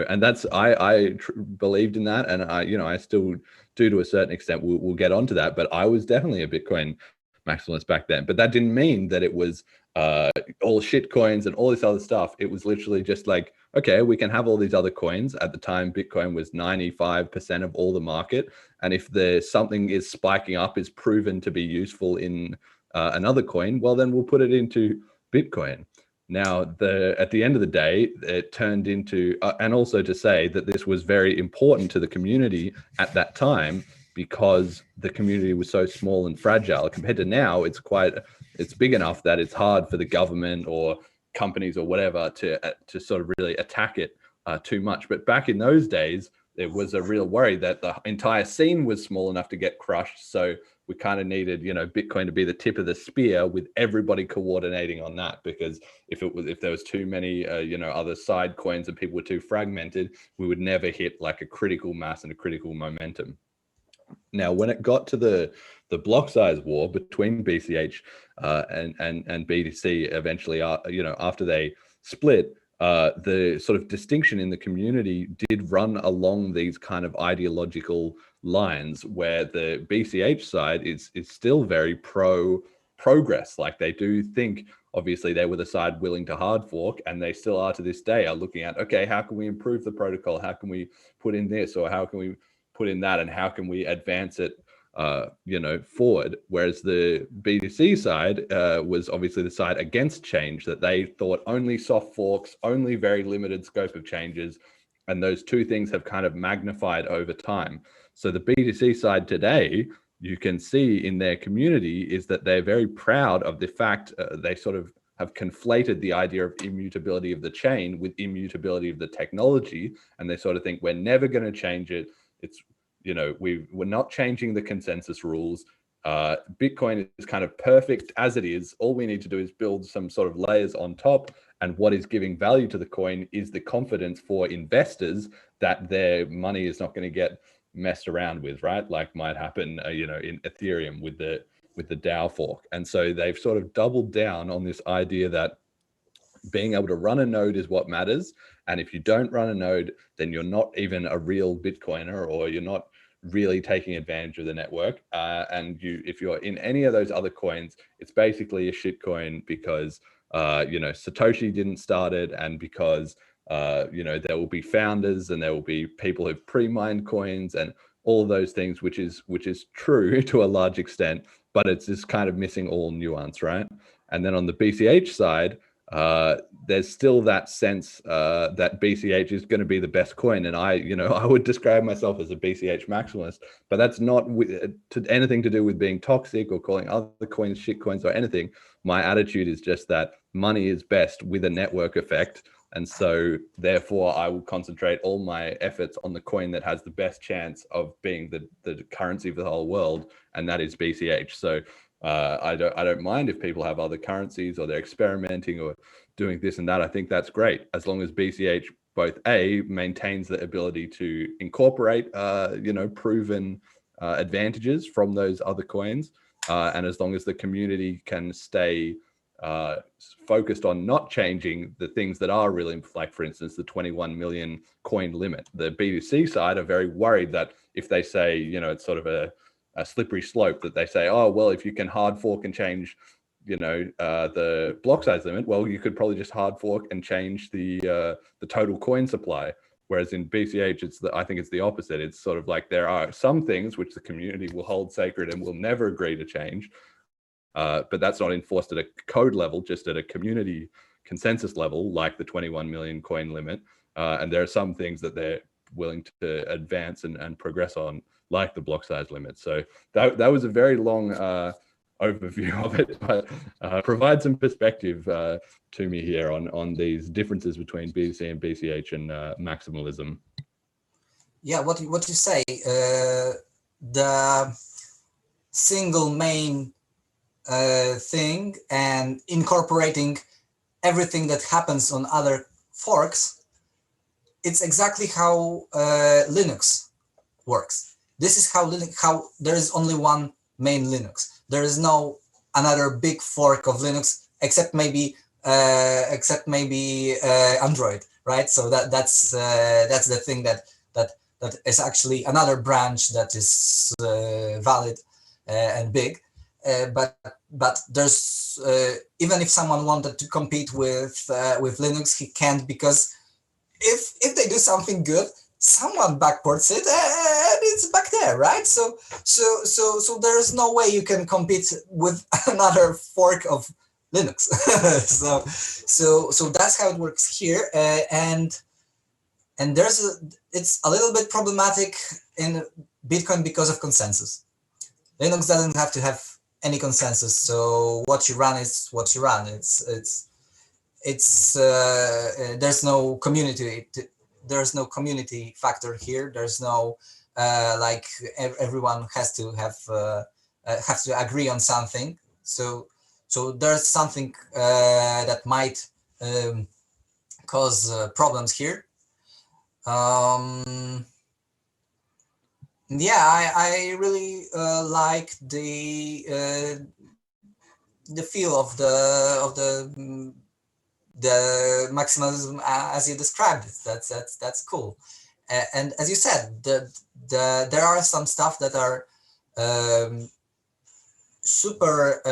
and that's, I believed in that, and I still do to a certain extent. We'll get onto that, but I was definitely a Bitcoin maximalist back then. But that didn't mean that it was all shit coins and all this other stuff. It was literally just like, okay, we can have all these other coins. At the time, Bitcoin was 95% of all the market. And if there's something is spiking up, is proven to be useful in another coin, well, then we'll put it into Bitcoin. Now, at the end of the day, it turned into, and also to say that this was very important to the community at that time, because the community was so small and fragile. Compared to now, it's big enough that it's hard for the government or companies or whatever to sort of really attack it too much. But back in those days, there was a real worry that the entire scene was small enough to get crushed. So we kind of needed, Bitcoin to be the tip of the spear, with everybody coordinating on that. Because if there was too many, other side coins and people were too fragmented, we would never hit like a critical mass and a critical momentum. Now, when it got to the block size war between BCH and BTC, eventually, after they split, the sort of distinction in the community did run along these kind of ideological lines, where the BCH side is still very pro progress. Like, they do think, obviously they were the side willing to hard fork, and they still are to this day, are looking at, okay, how can we improve the protocol? How can we put in this, or how can we put in that, and how can we advance it forward? Whereas the BTC side was obviously the side against change, that they thought only soft forks, only very limited scope of changes, and those two things have kind of magnified over time. So the BTC side today, you can see in their community, is that they're very proud of the fact they sort of have conflated the idea of immutability of the chain with immutability of the technology, and they sort of think we're never going to change it. It's, we're not changing the consensus rules. Bitcoin is kind of perfect as it is. All we need to do is build some sort of layers on top. And what is giving value to the coin is the confidence for investors that their money is not going to get messed around with, right? Like might happen, in Ethereum with the DAO fork. And so they've sort of doubled down on this idea that being able to run a node is what matters. And if you don't run a node, then you're not even a real Bitcoiner, or you're not really taking advantage of the network. And if you're in any of those other coins, it's basically a shit coin, because Satoshi didn't start it, and because there will be founders and there will be people who've pre-mined coins and all of those things, which is true to a large extent, but it's just kind of missing all nuance, right? And then on the BCH side, there's still that sense that BCH is going to be the best coin, and I would describe myself as a BCH maximalist, but that's not anything to do with being toxic or calling other coins shit coins or anything. My attitude is just that money is best with a network effect, and so therefore I will concentrate all my efforts on the coin that has the best chance of being the currency for the whole world, and that is BCH. So I don't mind if people have other currencies, or they're experimenting or doing this and that. I think that's great, as long as BCH both maintains the ability to incorporate proven advantages from those other coins, and as long as the community can stay focused on not changing the things that are really, like for instance the 21 million coin limit. The BTC side are very worried that if they say it's sort of a slippery slope, that they say, oh well, if you can hard fork and change the block size limit, well, you could probably just hard fork and change the total coin supply. Whereas in BCH, I think it's the opposite. It's sort of like there are some things which the community will hold sacred and will never agree to change, but that's not enforced at a code level, just at a community consensus level, like the 21 million coin limit. And there are some things that they're willing to advance and progress on, like the block size limit. So that was a very long overview of it, but provide some perspective to me here on these differences between BTC and BCH and maximalism. Yeah, what you say, the single main thing and incorporating everything that happens on other forks, it's exactly how Linux works. This is how there is only one main Linux. There is no another big fork of Linux except maybe Android, right? So that's the thing that is actually another branch that is valid and big. But there's even if someone wanted to compete with Linux, he can't, because if they do something good, someone backports it and it's back there, right? So there's no way you can compete with another fork of Linux. so that's how it works here, and it's a little bit problematic in Bitcoin because of consensus. Linux doesn't have to have any consensus, so what you run is what you run. There's no community. There's no community factor here. There's no like everyone has to agree on something. So there's something that might cause problems here. Yeah, I really like the feel of the maximalism as you described it. That's cool. And as you said, there are some stuff that are super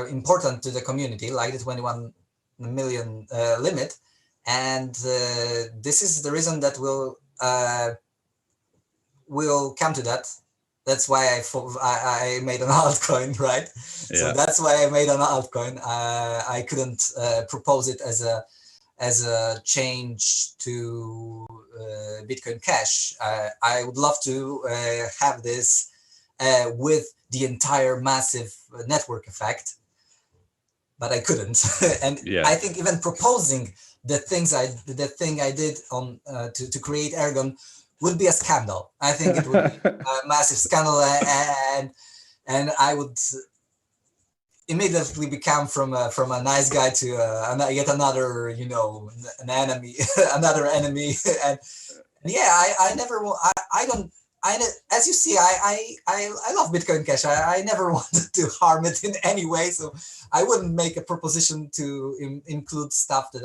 important to the community, like the 21 million limit, and this is the reason that we'll come to that. That's why I made an altcoin, right? Yeah. So that's why I made an altcoin. I couldn't propose it as a change to Bitcoin Cash. I would love to have this with the entire massive network effect, but I couldn't. And yeah. I think even proposing the thing I did on to create Ergon would be a scandal. I think it would be a massive scandal, and I would immediately become from a nice guy to yet another, an enemy, another enemy. And yeah, I never, as you see, I love Bitcoin Cash. I never wanted to harm it in any way, so I wouldn't make a proposition to include stuff that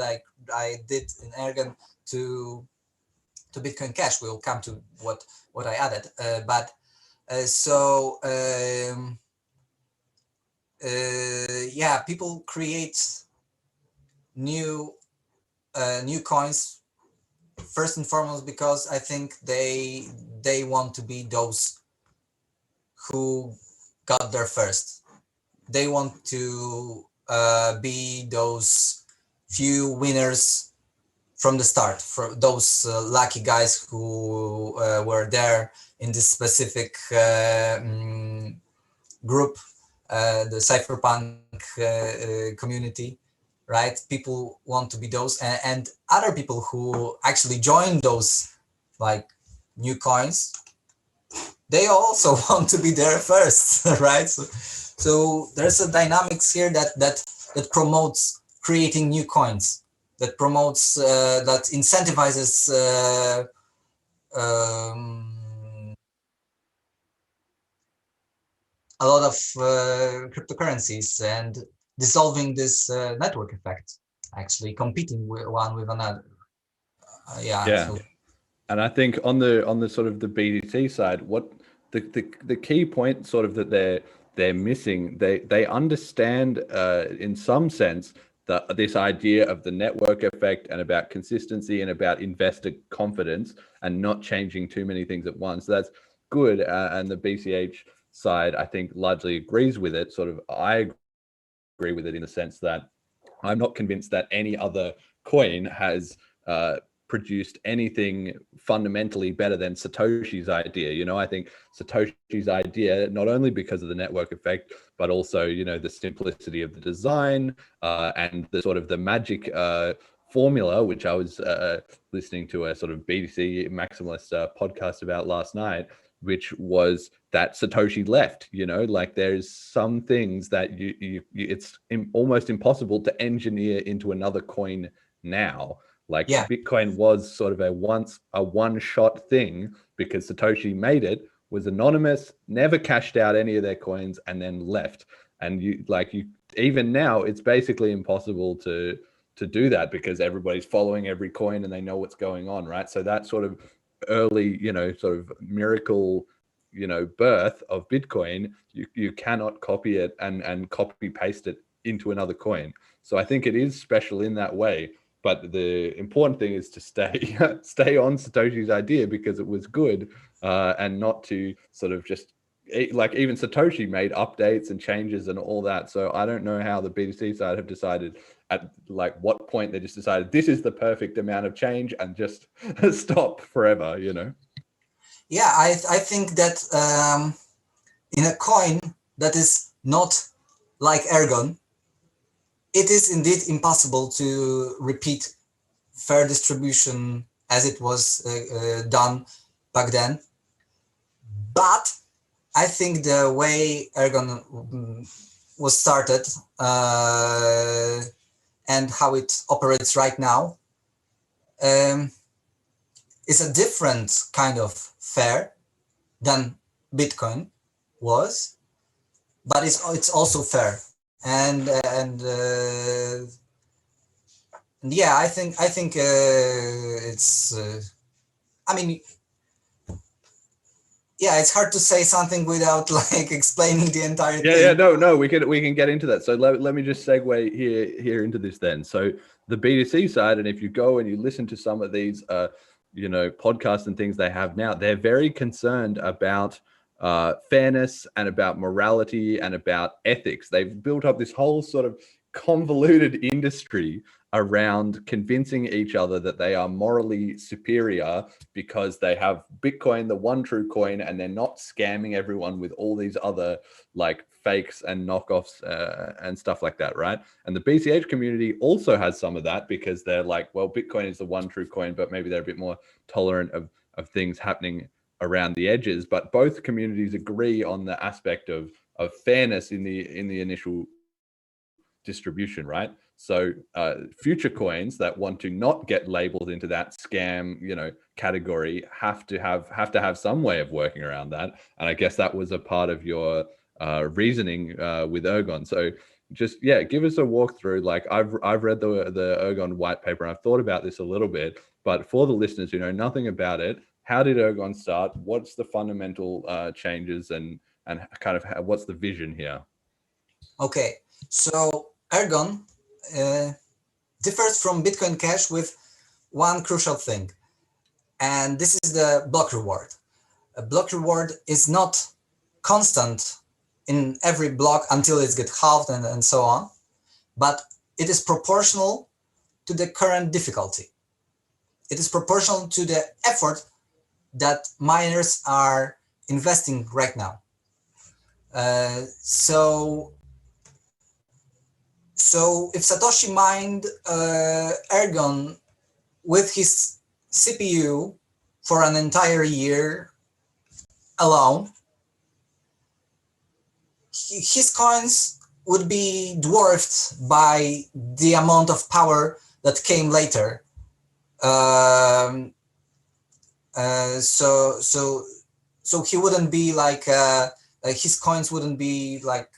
I did in Ergon to Bitcoin Cash. We'll come to what I added, yeah, people create new coins first and foremost because I think they want to be those who got there first. They want to be those few winners from the start, for those lucky guys who were there in this specific group, the cypherpunk community, right? People want to be those, and other people who actually join those like new coins, they also want to be there first, right? So there's a dynamics here that promotes creating new coins, that promotes, that incentivizes a lot of cryptocurrencies and dissolving this network effect, actually competing one with another. Yeah. So. And I think on the sort of the BTC side, what the key point sort of that they're missing, they understand in some sense this idea of the network effect and about consistency and about investor confidence and not changing too many things at once. So that's good. And the BCH side, I think, largely agrees with it. Sort of, I agree with it in the sense that I'm not convinced that any other coin has produced anything fundamentally better than Satoshi's idea. I think Satoshi's idea, not only because of the network effect, but also, the simplicity of the design and the sort of the magic formula, which I was listening to a sort of BTC maximalist podcast about last night, which was that Satoshi left. Like there's some things that it's almost impossible to engineer into another coin now. Like Bitcoin was sort of a one-shot thing because Satoshi made it, was anonymous, never cashed out any of their coins, and then left. And even now, it's basically impossible to do that because everybody's following every coin and they know what's going on, right? So that sort of early, sort of miracle, birth of Bitcoin, you cannot copy it and copy paste it into another coin. So I think it is special in that way. But the important thing is to stay on Satoshi's idea because it was good, and not to sort of just like, even Satoshi made updates and changes and all that. So I don't know how the BTC side have decided at like what point they just decided this is the perfect amount of change and just stop forever, you know? Yeah, I think that in a coin that is not like Ergon, it is indeed impossible to repeat fair distribution as it was done back then. But I think the way Ergon was started and how it operates right now is a different kind of fair than Bitcoin was, but it's also fair. And yeah, I think it's. I mean, yeah, it's hard to say something without like explaining the entire thing. Yeah, no, we can get into that. So let me just segue here into this then. So the BTC side, and if you go and you listen to some of these, you know, podcasts and things they have now, they're very concerned about fairness and about morality and about ethics. They've built up this whole sort of convoluted industry around convincing each other that they are morally superior because they have Bitcoin, the one true coin, and they're not scamming everyone with all these other like fakes and knockoffs and stuff like that, right? And the BCH community also has some of that because they're like, well, Bitcoin is the one true coin, but maybe they're a bit more tolerant of things happening around the edges. But both communities agree on the aspect of fairness in the initial distribution, right? So future coins that want to not get labeled into that scam, you know, category have to have some way of working around that. And I guess that was a part of your reasoning with Ergon. So just, yeah, give us a walkthrough. Like I've read the Ergon white paper, and I've thought about this a little bit, but for the listeners who know nothing about it, how did Ergon start? What's the fundamental changes and kind of what's the vision here? Okay, so Ergon differs from Bitcoin Cash with one crucial thing, and this is the block reward. A block reward is not constant in every block until it gets halved and so on, but it is proportional to the current difficulty. It is proportional to the effort that miners are investing right now. So if Satoshi mined Ergon with his CPU for an entire year alone, his coins would be dwarfed by the amount of power that came later. So he wouldn't be like his coins wouldn't be like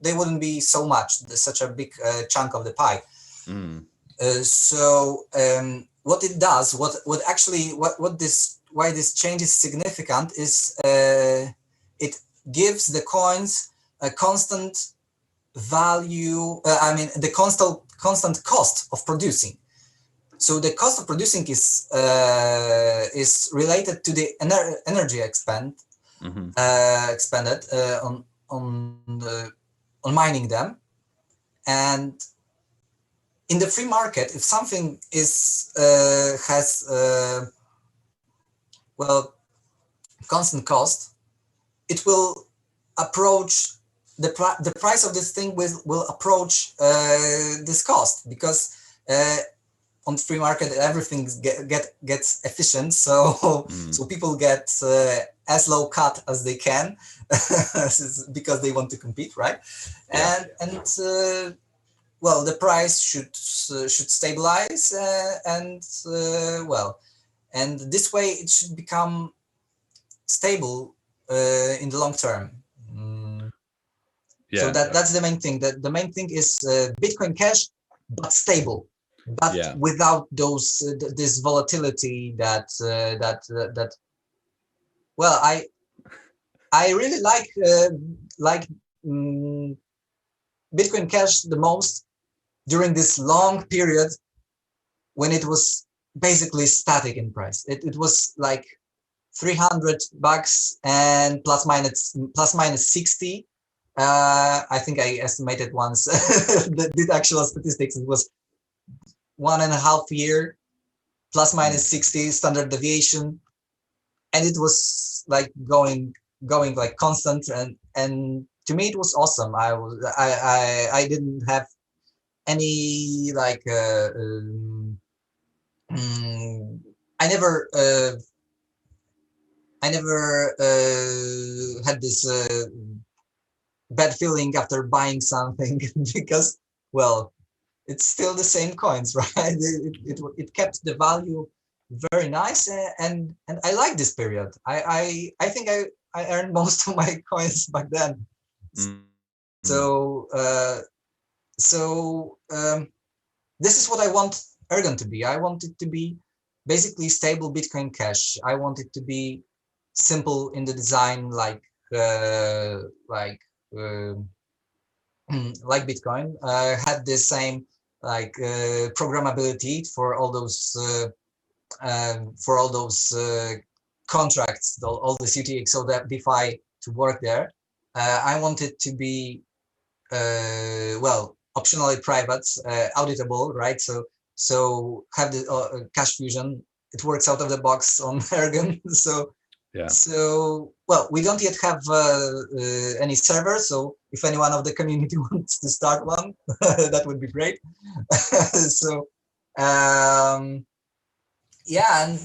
they wouldn't be so much, such a big chunk of the pie. What it does, why this change is significant is it gives the coins a constant value. The constant cost of producing. So the cost of producing is related to the energy expended on mining them. And in the free market, if something is has constant cost, it will approach the price of this thing will approach this cost, because on the free market everything gets efficient, so people get as low cut as they can because they want to compete, right? Yeah. And the price should stabilize and this way it should become stable in the long term. So that's the main thing. The main thing is Bitcoin Cash, but stable, but without those this volatility that I really like Bitcoin Cash the most, during this long period when it was basically static in price. It was like $300 and plus minus 60. I think I estimated once the actual statistics. It was 1.5 year plus minus 60 standard deviation, and it was like going like constant, and to me it was awesome. I didn't have any like I never had this bad feeling after buying something because, well, it's still the same coins, right? It kept the value very nice, and I like this period. I think I earned most of my coins back then. So this is what I want Ergon to be. I want it to be basically stable Bitcoin Cash. I want it to be simple in the design, like Bitcoin. Had the same like programmability for all those contracts, all this UTXO that DeFi to work there. I want it to be well, optionally private, auditable, right? So have the cash fusion. It works out of the box on Ergon. So yeah. So well, we don't yet have any server. So if anyone of the community wants to start one, that would be great. So yeah,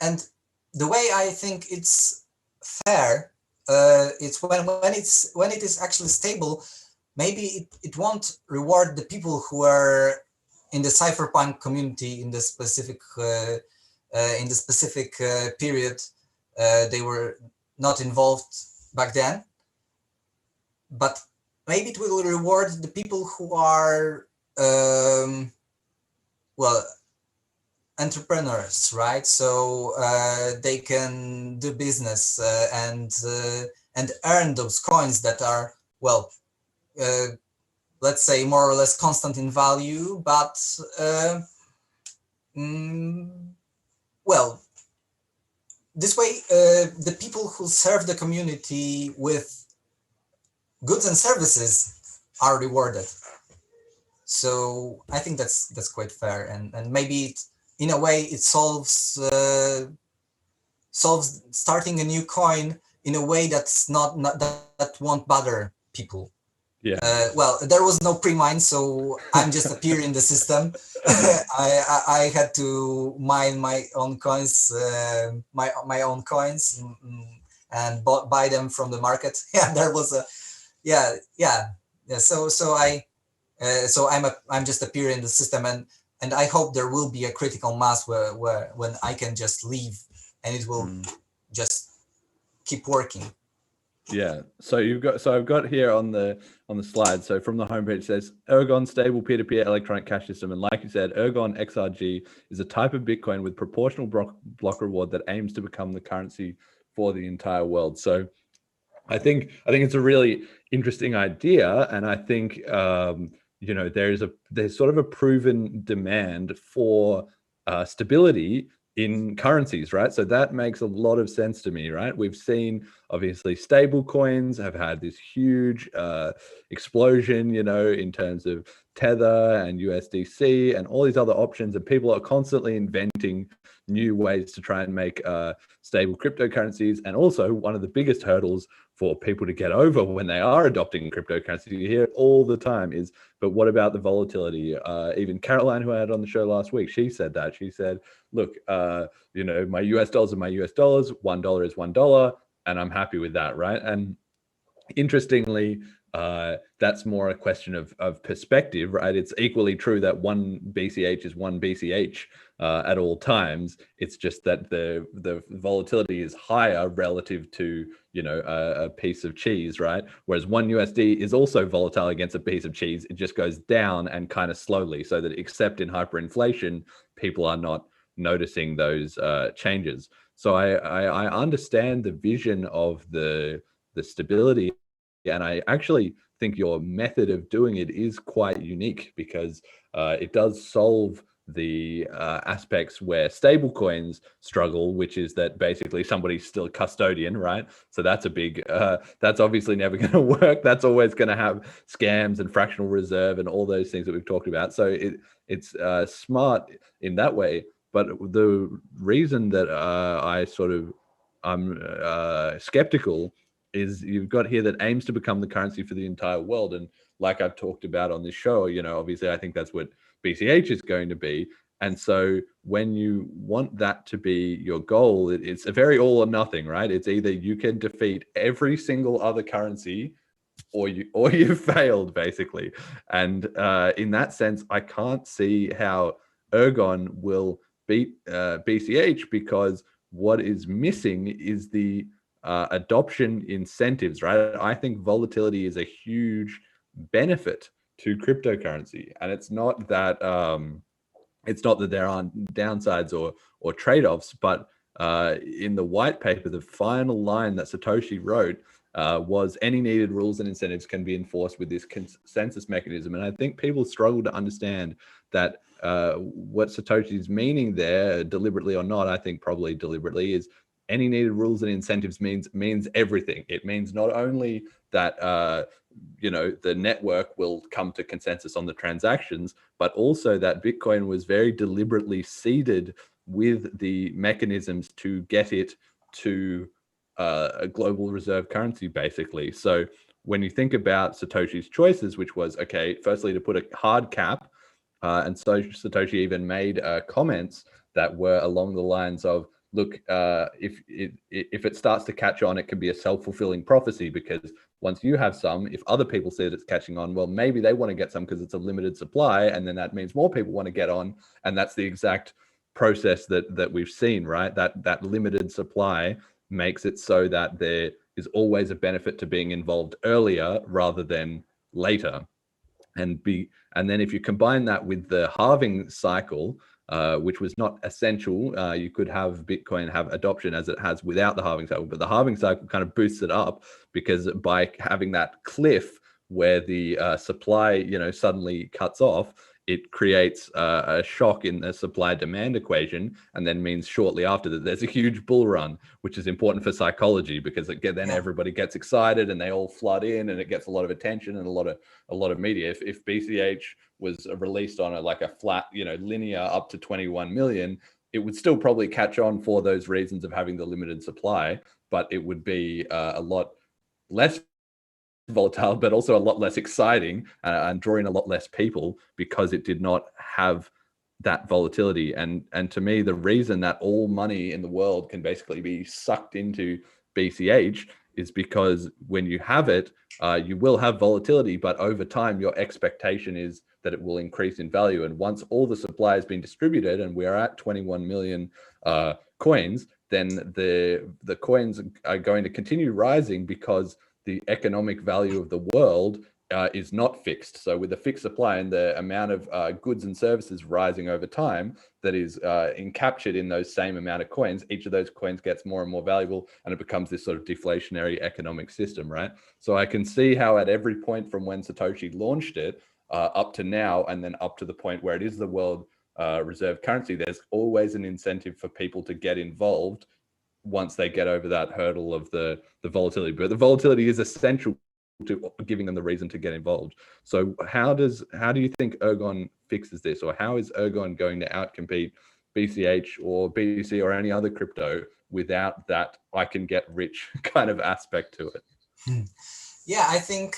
and the way I think it's fair, it's when it is actually stable. Maybe it won't reward the people who are in the cypherpunk community in the specific period. They were not involved back then, but maybe it will reward the people who are well, entrepreneurs, right? So they can do business and earn those coins that are, well, let's say more or less constant in value, but well, this way the people who serve the community with goods and services are rewarded. So I think that's quite fair, and maybe in a way it solves starting a new coin in a way that's not that won't bother people. Yeah. Well, there was no pre-mine, so I'm just a peer in the system. I had to mine my own coins, my own coins, and buy them from the market. Yeah, there was a yeah. So I'm just a peer in the system, and I hope there will be a critical mass where when I can just leave and it will just keep working. Yeah. So I've got here on the slide. So from the homepage it says Ergon stable peer-to-peer electronic cash system, and like you said, Ergon XRG is a type of Bitcoin with proportional block reward that aims to become the currency for the entire world. So I think it's a really interesting idea, and I think you know, there's sort of a proven demand for stability in currencies, right? So that makes a lot of sense to me, right? We've seen obviously stable coins have had this huge explosion, you know, in terms of Tether and USDC and all these other options, and people are constantly inventing new ways to try and make stable cryptocurrencies. And also one of the biggest hurdles for people to get over when they are adopting cryptocurrency, you hear it all the time, is, but what about the volatility? Even Caroline, who I had on the show last week, she said that. She said, look, you know, my US dollars are my US dollars, $1 is $1, and I'm happy with that, right? And interestingly, that's more a question of perspective, right? It's equally true that one BCH is one BCH at all times. It's just that the volatility is higher relative to, you know, a piece of cheese, right? Whereas one USD is also volatile against a piece of cheese. It just goes down and kind of slowly, so that except in hyperinflation, people are not noticing those changes. So I understand the vision of the stability And I actually think your method of doing it is quite unique because it does solve the aspects where stablecoins struggle, which is that basically somebody's still a custodian, right? So that's a big, that's obviously never going to work. That's always going to have scams and fractional reserve and all those things that we've talked about. So it's smart in that way. But the reason that I'm skeptical is you've got here that aims to become the currency for the entire world. And like I've talked about on this show, obviously I think that's what BCH is going to be. And so when you want that to be your goal, it's a very all or nothing, right? It's either you can defeat every single other currency or you've failed, basically. And in that sense, I can't see how Ergon will beat BCH, because what is missing is the adoption incentives, right? I think volatility is a huge benefit to cryptocurrency, and it's not that there aren't downsides or trade-offs, but in the white paper, the final line that Satoshi wrote was any needed rules and incentives can be enforced with this consensus mechanism. And I think people struggle to understand that what Satoshi's meaning there, deliberately or not, I think probably deliberately, is any needed rules and incentives means everything. It means not only that the network will come to consensus on the transactions, but also that Bitcoin was very deliberately seeded with the mechanisms to get it to a global reserve currency, basically. So when you think about Satoshi's choices, which was, okay, firstly to put a hard cap, and so Satoshi even made comments that were along the lines of, look, if it starts to catch on, it can be a self-fulfilling prophecy, because once you have some, if other people see that it's catching on, well, maybe they want to get some because it's a limited supply, and then that means more people want to get on, and that's the exact process that we've seen, right? That limited supply makes it so that there is always a benefit to being involved earlier rather than later. And then if you combine that with the halving cycle, which was not essential, you could have Bitcoin have adoption as it has without the halving cycle, but the halving cycle kind of boosts it up, because by having that cliff where the supply suddenly cuts off, it creates a shock in the supply-demand equation, and then means shortly after that there's a huge bull run, which is important for psychology, because then everybody gets excited and they all flood in, and it gets a lot of attention and a lot of media. If BCH was released on a flat, linear up to 21 million, it would still probably catch on for those reasons of having the limited supply, but it would be a lot less volatile, but also a lot less exciting, and drawing a lot less people, because it did not have that volatility. And to me, the reason that all money in the world can basically be sucked into BCH is because when you have it, you will have volatility, but over time, your expectation is that it will increase in value. And once all the supply has been distributed, and we are at 21 million coins, then the coins are going to continue rising, because the economic value of the world is not fixed. So with a fixed supply and the amount of goods and services rising over time that is encaptured in those same amount of coins, each of those coins gets more and more valuable, and it becomes this sort of deflationary economic system, right? So I can see how at every point from when Satoshi launched it up to now, and then up to the point where it is the world reserve currency, there's always an incentive for people to get involved once they get over that hurdle of the volatility. But the volatility is essential to giving them the reason to get involved. So how do you think Ergon fixes this, or how is Ergon going to outcompete BCH or BTC or any other crypto without that I can get rich kind of aspect to it? Yeah, I think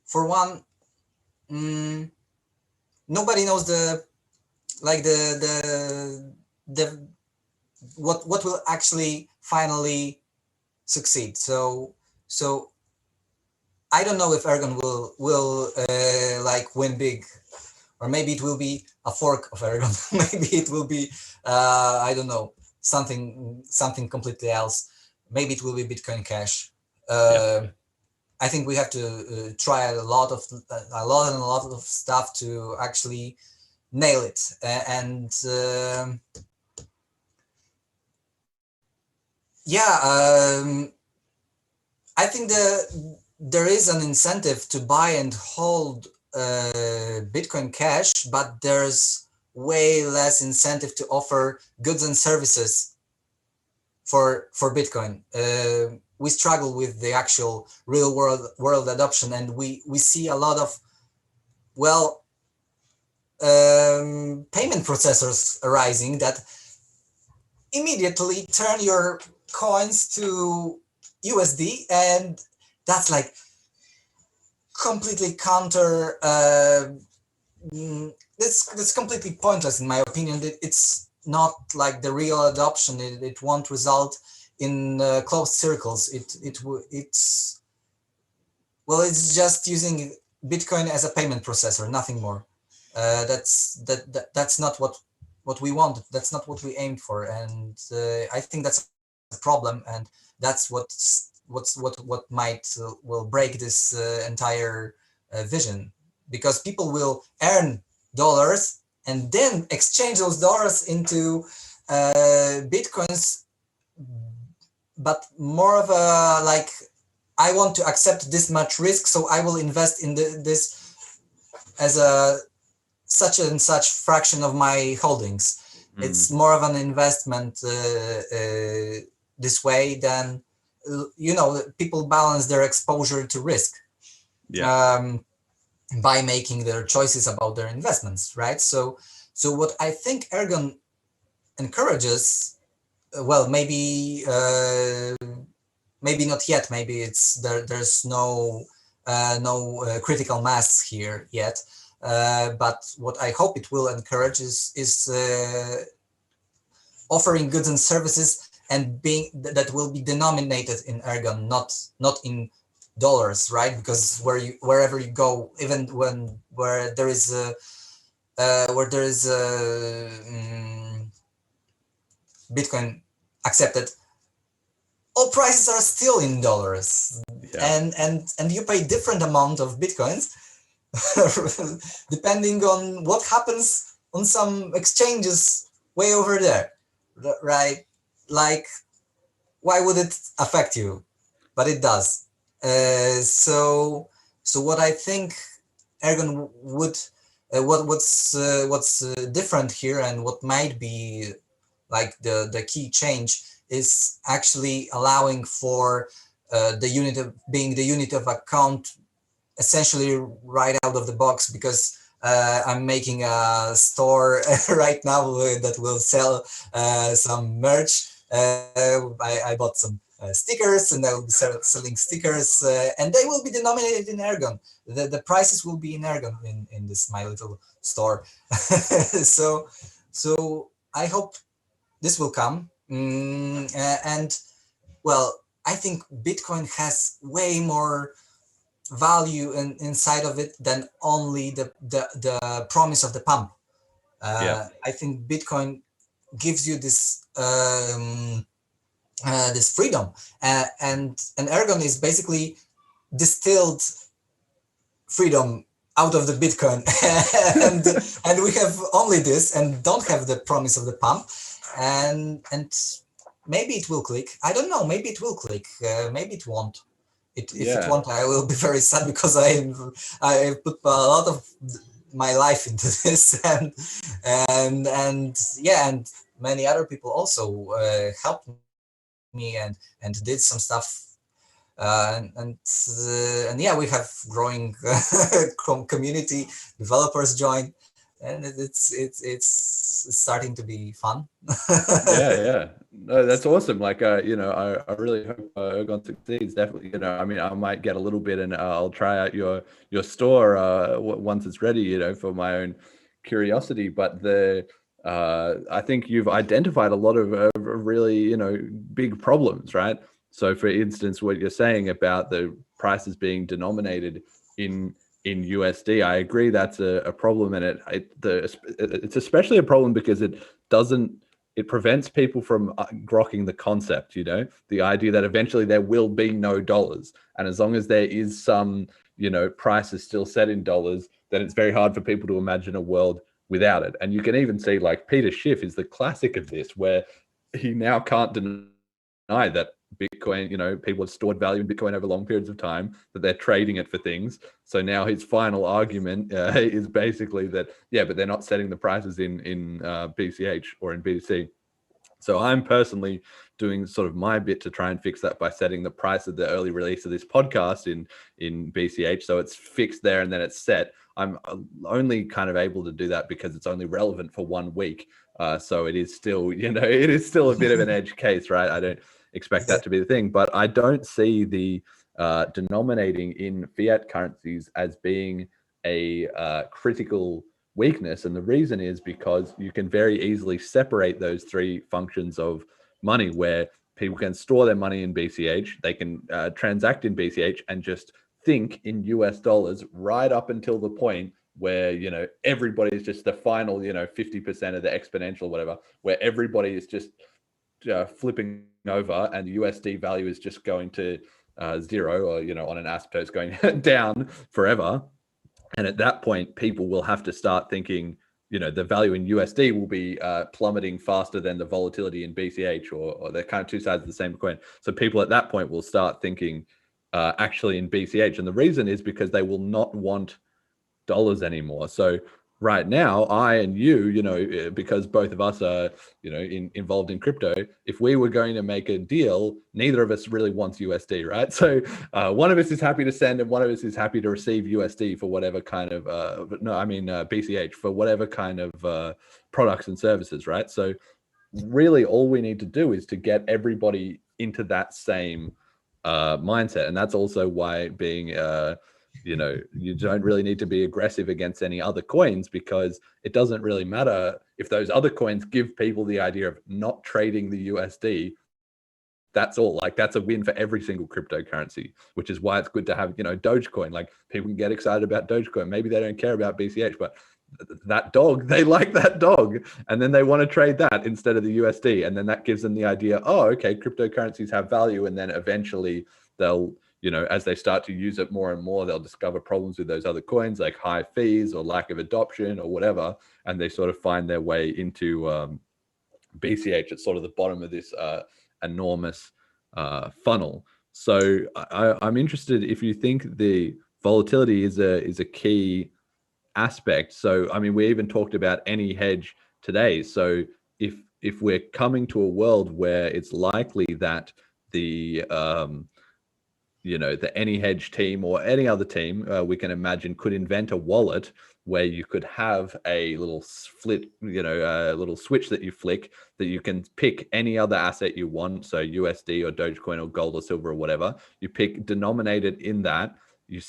for one, nobody knows what will actually finally succeed. So I don't know if Ergon will win big, or maybe it will be a fork of Ergon. Maybe it will be I don't know, something completely else. Maybe it will be Bitcoin Cash. I think we have to try a lot of stuff to actually nail it. And Yeah, I think there is an incentive to buy and hold Bitcoin Cash, but there's way less incentive to offer goods and services for Bitcoin. We struggle with the actual real world adoption, and we see a lot of, well, payment processors arising that immediately turn your coins to USD, and that's like completely counter. That's completely pointless in my opinion. It's not like the real adoption. It won't result in closed circles. It's well, it's just using Bitcoin as a payment processor, nothing more. That's not what we want. That's not what we aimed for, and I think that's a problem, and that's what might will break this entire vision, because people will earn dollars and then exchange those dollars into Bitcoins, but more of a like, I want to accept this much risk, so I will invest in this as a such and such fraction of my holdings. It's more of an investment this way than, people balance their exposure to risk by making their choices about their investments, right? So what I think Ergon encourages, well, maybe not yet. Maybe there's no critical mass here yet. But what I hope it will encourage is offering goods and services and that will be denominated in Ergon, not in dollars, right? Because wherever you go, even where there is Bitcoin accepted, all prices are still in dollars, and you pay different amount of Bitcoins depending on what happens on some exchanges way over there, right? Like, why would it affect you? But it does. So what I think Ergon would, what's different here, and what might be like the key change, is actually allowing for the unit of account essentially right out of the box, because I'm making a store right now that will sell some merch. I bought some stickers, and I will be selling stickers, and they will be denominated in Ergon. The prices will be in Ergon in this my little store. So I hope this will come. And well, I think Bitcoin has way more value inside of it than only the promise of the pump. I think Bitcoin gives you this this freedom, and Ergon is basically distilled freedom out of the Bitcoin, and we have only this and don't have the promise of the pump, and maybe it will click. I don't know. Maybe it will click. Maybe it won't. If it won't, I will be very sad, because I put a lot of my life into this, and many other people also helped me and did some stuff, and yeah, we have growing community, developers join, and it's starting to be fun. No, that's awesome. Like, I really hope Ergon succeeds. Definitely, I mean, I might get a little bit, and I'll try out your store once it's ready, for my own curiosity. But I think you've identified a lot of really, big problems, right? So, for instance, what you're saying about the prices being denominated in USD, I agree that's a problem, and it's especially a problem because it prevents people from grokking the concept, the idea that eventually there will be no dollars, and as long as there is some, prices still set in dollars, then it's very hard for people to imagine a world without it. And you can even see, like, Peter Schiff is the classic of this, where he now can't deny that Bitcoin, people have stored value in Bitcoin over long periods of time, that they're trading it for things. So now his final argument is basically that, but they're not setting the prices in BCH or in BTC. So I'm personally doing sort of my bit to try and fix that by setting the price of the early release of this podcast in BCH. So it's fixed there and then it's set. I'm only kind of able to do that because it's only relevant for 1 week. So it is still, it is still a bit of an edge case, right? I don't expect that to be the thing, but I don't see the denominating in fiat currencies as being a critical weakness. And the reason is because you can very easily separate those 3 functions of money, where people can store their money in BCH, they can transact in BCH and just think in US dollars right up until the point where, everybody is just the final, 50% of the exponential, whatever, where everybody is just flipping over and the USD value is just going to 0, or, on an asymptote going down forever. And at that point, people will have to start thinking, the value in USD will be plummeting faster than the volatility in BCH, or they're kind of two sides of the same coin. So people at that point will start thinking actually in BCH. And the reason is because they will not want dollars anymore. So right now, I and you, because both of us are, involved in crypto, if we were going to make a deal, neither of us really wants USD, right? So one of us is happy to send and one of us is happy to receive USD for whatever kind of, BCH for whatever kind of products and services, right? So really all we need to do is to get everybody into that same mindset. And that's also why being you don't really need to be aggressive against any other coins, because it doesn't really matter if those other coins give people the idea of not trading the USD. That's all. Like, that's a win for every single cryptocurrency, which is why it's good to have, Dogecoin. Like, people can get excited about Dogecoin. Maybe they don't care about BCH, but that dog, they like that dog, and then they want to trade that instead of the USD. And then that gives them the idea, oh, okay, cryptocurrencies have value. And then eventually they'll, as they start to use it more and more, they'll discover problems with those other coins, like high fees or lack of adoption or whatever. And they sort of find their way into BCH at sort of the bottom of this enormous funnel. So I'm interested if you think the volatility is a key aspect. So, I mean, we even talked about any hedge today. So if we're coming to a world where it's likely that the the Any Hedge team or any other team we can imagine could invent a wallet where you could have a little a little switch that you flick that you can pick any other asset you want. So USD or Dogecoin or gold or silver or whatever, you pick, denominate it in that, you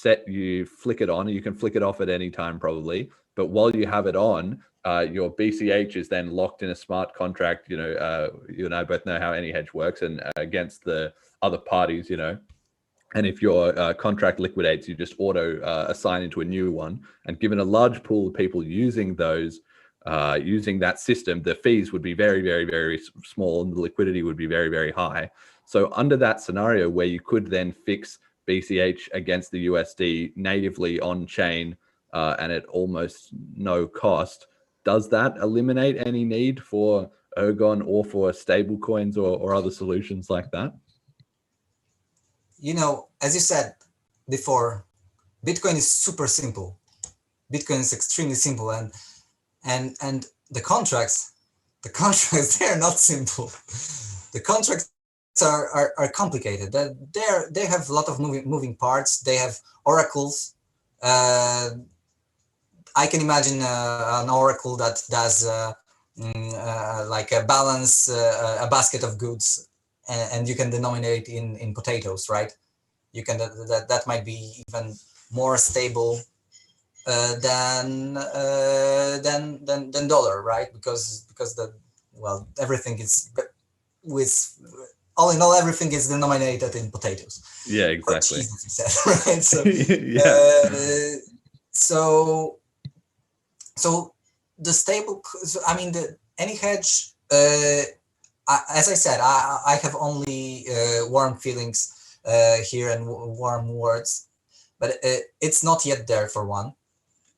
flick it on, and you can flick it off at any time probably. But while you have it on, your BCH is then locked in a smart contract. You and I both know how Any Hedge works, and against the other parties, and if your contract liquidates, you just auto assign into a new one. And given a large pool of people using those, using that system, the fees would be very, very, very small, and the liquidity would be very, very high. So under that scenario where you could then fix BCH against the USD natively on chain and at almost no cost, does that eliminate any need for Ergon or for stable coins or other solutions like that? As you said before, Bitcoin is super simple. Bitcoin is extremely simple, and the contracts they're not simple. The contracts are complicated. They have a lot of moving parts. They have oracles. I can imagine an oracle that does like a balance, a basket of goods, and you can denominate in potatoes, right? You can that might be even more stable than dollar, right? Because everything is with all in all, everything is denominated in potatoes. Yeah, exactly. Cheese, as you said, right? So yeah. So the stable, the Any Hedge. As I said, I have only warm feelings here and warm words, but it's not yet there. For one,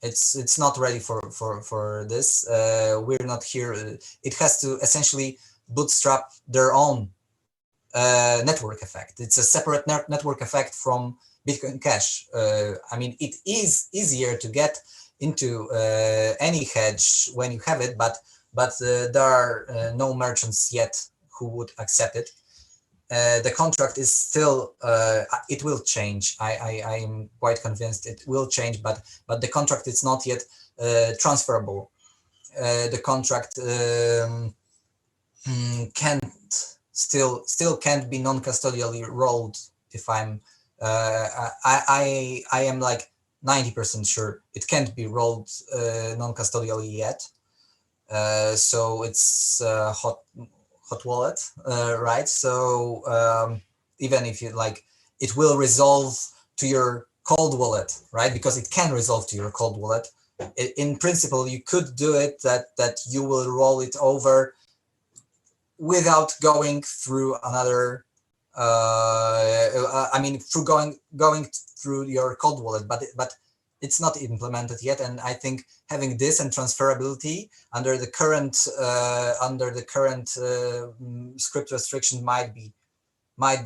it's not ready for this. We're not here. It has to essentially bootstrap their own network effect. It's a separate network effect from Bitcoin Cash. I mean, it is easier to get into any hedge when you have it, but there are no merchants yet who would accept it. The contract is still, it will change. I am quite convinced it will change, but the contract is not yet transferable. The contract still can't be non-custodially rolled. If I'm, I am like 90% sure it can't be rolled non-custodially yet. So it's hot wallet, right? So even if you like, it will resolve to your cold wallet, right? Because it can resolve to your cold wallet. In principle, you could do it that you will roll it over without going through another. I mean, through going through your cold wallet, but it's not implemented yet. And I think having this and transferability under the current script restriction might be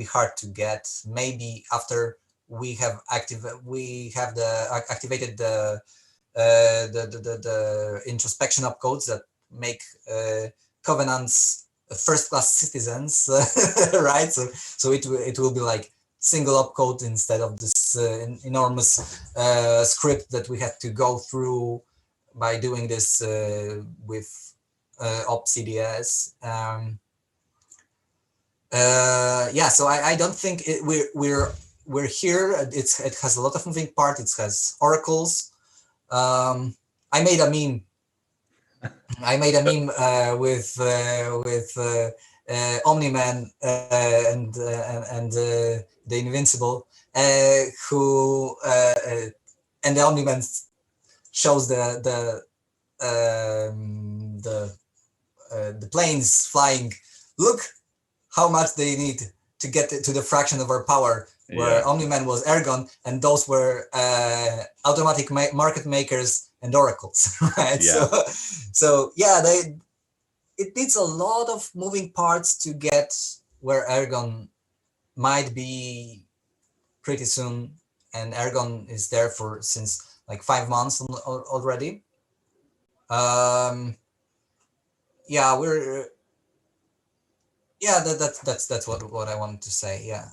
hard to get. Maybe after we have activated the introspection opcodes that make covenants first-class citizens, right? So it will be like single opcode instead of this enormous script that we had to go through by doing this with opcds. Yeah, so I don't think we're here. It has a lot of moving parts. It has oracles. I made a meme. With Omni-Man and the Invincible, who and the Omni-Man shows the planes flying. Look how much they need to get to the fraction of our power. Where Omni-Man was Ergon, and those were automatic market makers and oracles, right? Yeah. So yeah, it needs a lot of moving parts to get where Ergon might be pretty soon, and Ergon is there since like 5 months already. Yeah, that's what I wanted to say. Yeah,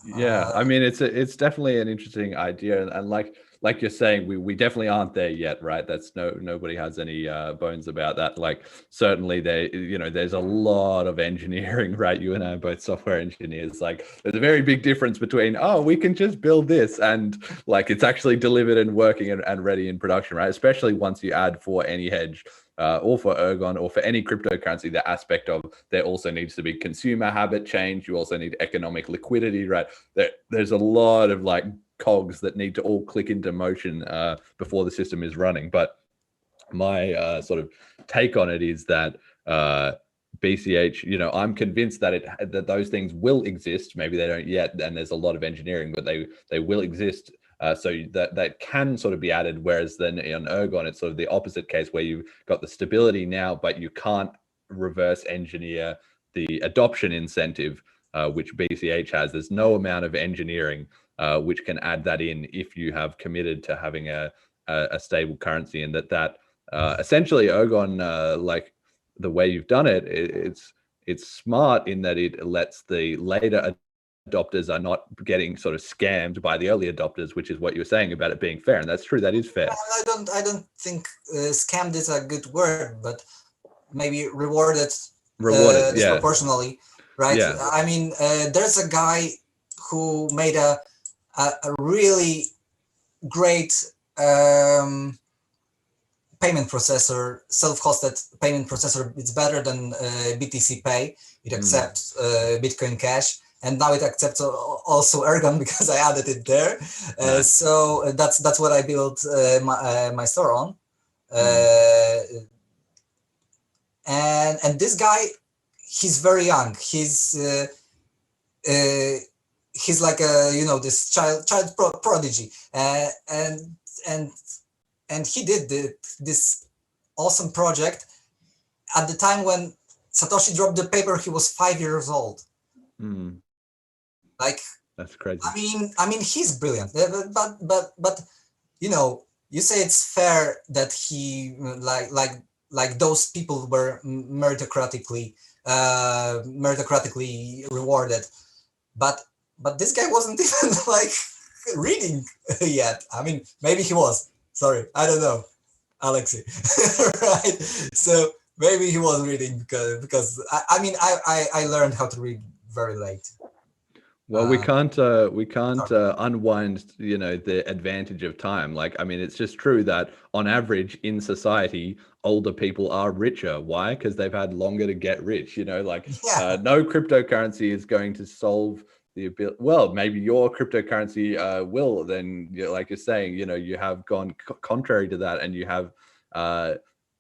I mean, it's definitely an interesting idea, and like you're saying, we definitely aren't there yet, right? That's nobody has any bones about that. Like, certainly there's a lot of engineering, right? You and I are both software engineers. Like, there's a very big difference between, oh, we can just build this, and like it's actually delivered and working and ready in production, right? Especially once you add for any hedge. Or for Ergon or for any cryptocurrency, the aspect of there also needs to be consumer habit change. You also need economic liquidity, right? There's a lot of like cogs that need to all click into motion before the system is running. But my sort of take on it is that BCH, I'm convinced that that those things will exist. Maybe they don't yet, and there's a lot of engineering, but they will exist. So that can sort of be added, whereas then on Ergon, it's sort of the opposite case where you've got the stability now, but you can't reverse engineer the adoption incentive, which BCH has. There's no amount of engineering which can add that in if you have committed to having a stable currency, and that essentially Ergon, like the way you've done it, it's smart in that it lets the later adopters are not getting sort of scammed by the early adopters, which is what you were saying about it being fair, and that's true. That is fair. I don't think scammed is a good word, but maybe rewarded disproportionately, right? Yeah. I mean, there's a guy who made a really great payment processor, self-hosted payment processor. It's better than BTC Pay. It accepts Bitcoin Cash. And now it accepts also Ergon because I added it there. Nice. So that's what I built my store on. And this guy, he's very young. He's like this child prodigy. And he did this awesome project at the time when Satoshi dropped the paper. He was 5 years old. Like, That's crazy. I mean, he's brilliant, but you know, you say it's fair that he like those people were meritocratically rewarded, but this guy wasn't even like reading yet. I mean, maybe he was. Sorry, I don't know, Alexei. Right? So maybe he was reading because I mean I learned how to read very late. Well, we can't unwind, you know, the advantage of time. Like, I mean, it's just true that on average in society, older people are richer. Why? Because they've had longer to get rich. You know, like no cryptocurrency is going to solve the ability. Well, maybe your cryptocurrency will. Then, you know, like you're saying, you know, you have gone contrary to that, and you have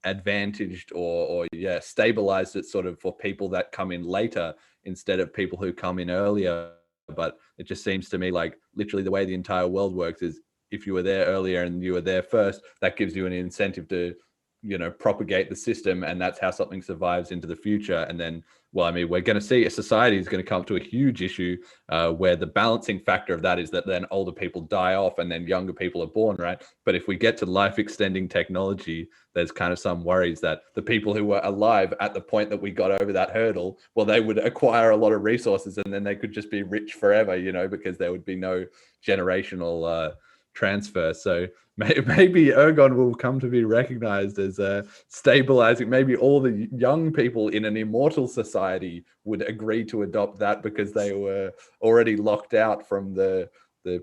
advantaged or stabilized it sort of for people that come in later instead of people who come in earlier. But it just seems to me like literally the way the entire world works is if you were there earlier and you were there first, that gives you an incentive to, you know, propagate the system, and that's how something survives into the future. And then, well, I mean, we're going to see a society is going to come to a huge issue where the balancing factor of that is that then older people die off and then younger people are born, right? But if we get to life extending technology, there's kind of some worries that the people who were alive at the point that we got over that hurdle, well, they would acquire a lot of resources and then they could just be rich forever, you know, because there would be no generational transfer. So maybe Ergon will come to be recognized as stabilizing. Maybe all the young people in an immortal society would agree to adopt that because they were already locked out from the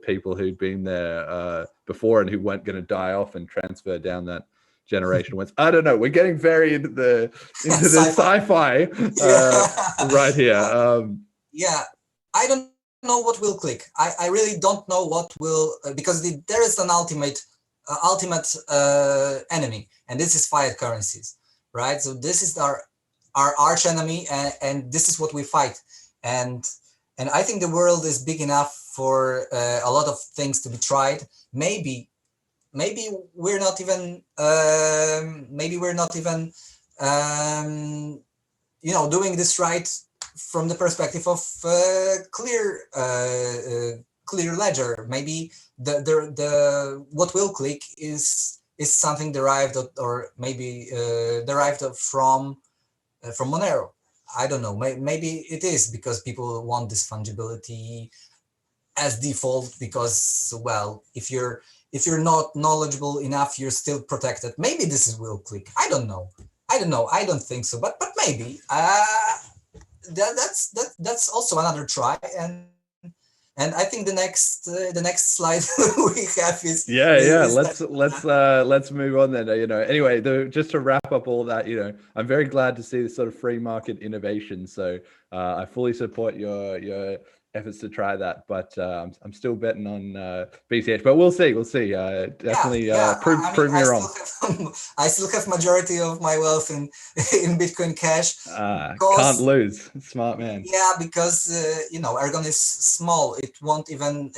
people who'd been there before and who weren't going to die off and transfer down that generation. I don't know. We're getting very into the sci-fi right here. Yeah, I don't know what will click. I really don't know what will because there is an ultimate enemy, and this is fiat currencies, right? So this is our arch enemy, and this is what we fight. And I think the world is big enough for a lot of things to be tried. Maybe we're not even you know, doing this right from the perspective of clear ledger. Maybe the what will click is something derived or maybe derived from Monero. I don't know. Maybe it is because people want this fungibility as default because, well, if you're not knowledgeable enough, you're still protected. Maybe this will click. I don't know. I don't think so, but maybe. That's also another try, and I think the next slide we have is let's move on then. You know, anyway, just to wrap up all that, you know, I'm very glad to see this sort of free market innovation. So I fully support your efforts to try that, but I'm still betting on BCH, but we'll see. Definitely prove me wrong. I still have majority of my wealth in Bitcoin Cash. Can't lose. Smart man. Yeah, because you know, Ergon is small. It won't even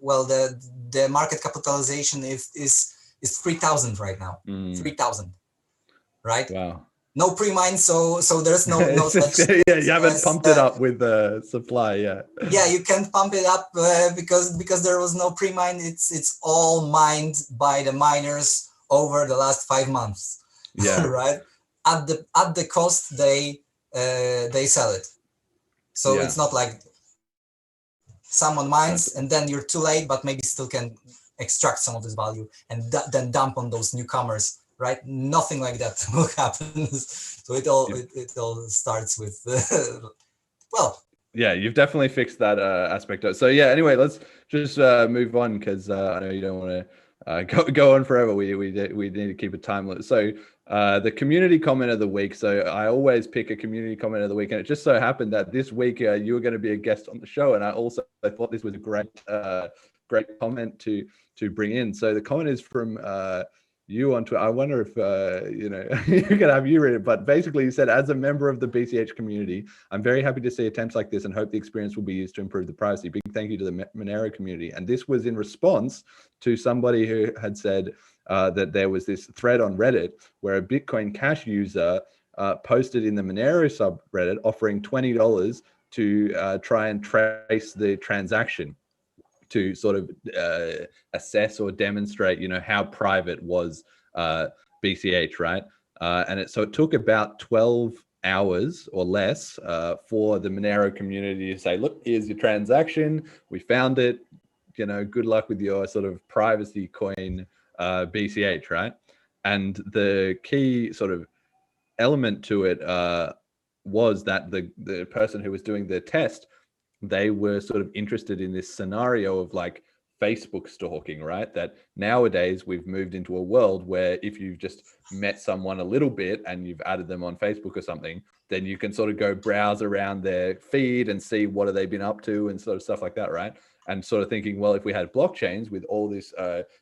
well, the market capitalization is 3,000 right now. 3,000, right? Wow. No pre-mine, so there's no such. Yeah, you haven't pumped it up with the supply yet. Yeah, you can't pump it up because there was no pre-mine. It's all mined by the miners over the last 5 months. Yeah. Right. At the cost they sell it. So it's not like someone mines and then you're too late, but maybe still can extract some of this value and then dump on those newcomers. Right, nothing like that will happen. So it all starts with well. Yeah, you've definitely fixed that aspect of it. So yeah, anyway, let's just move on because I know you don't want to go on forever. We need to keep a time limit. So the community comment of the week. So I always pick a community comment of the week, and it just so happened that this week you were going to be a guest on the show, and I also thought this was a great comment to bring in. So the comment is from you on Twitter. I wonder if you know, you can have you read it, but basically you said, as a member of the BCH community, I'm very happy to see attempts like this and hope the experience will be used to improve the privacy. Big thank you to the Monero community. And this was in response to somebody who had said that there was this thread on Reddit where a Bitcoin Cash user posted in the Monero subreddit offering $20 to try and trace the transaction, to sort of assess or demonstrate, how private was BCH, right? So it took about 12 hours or less for the Monero community to say, look, here's your transaction. We found it. Good luck with your sort of privacy coin BCH, right? And the key sort of element to it was that the person who was doing the test, they were sort of interested in this scenario of like Facebook stalking, right? That nowadays we've moved into a world where if you've just met someone a little bit and you've added them on Facebook or something, then you can sort of go browse around their feed and see what have they been up to and sort of stuff like that, right? And sort of thinking, well, if we had blockchains with all this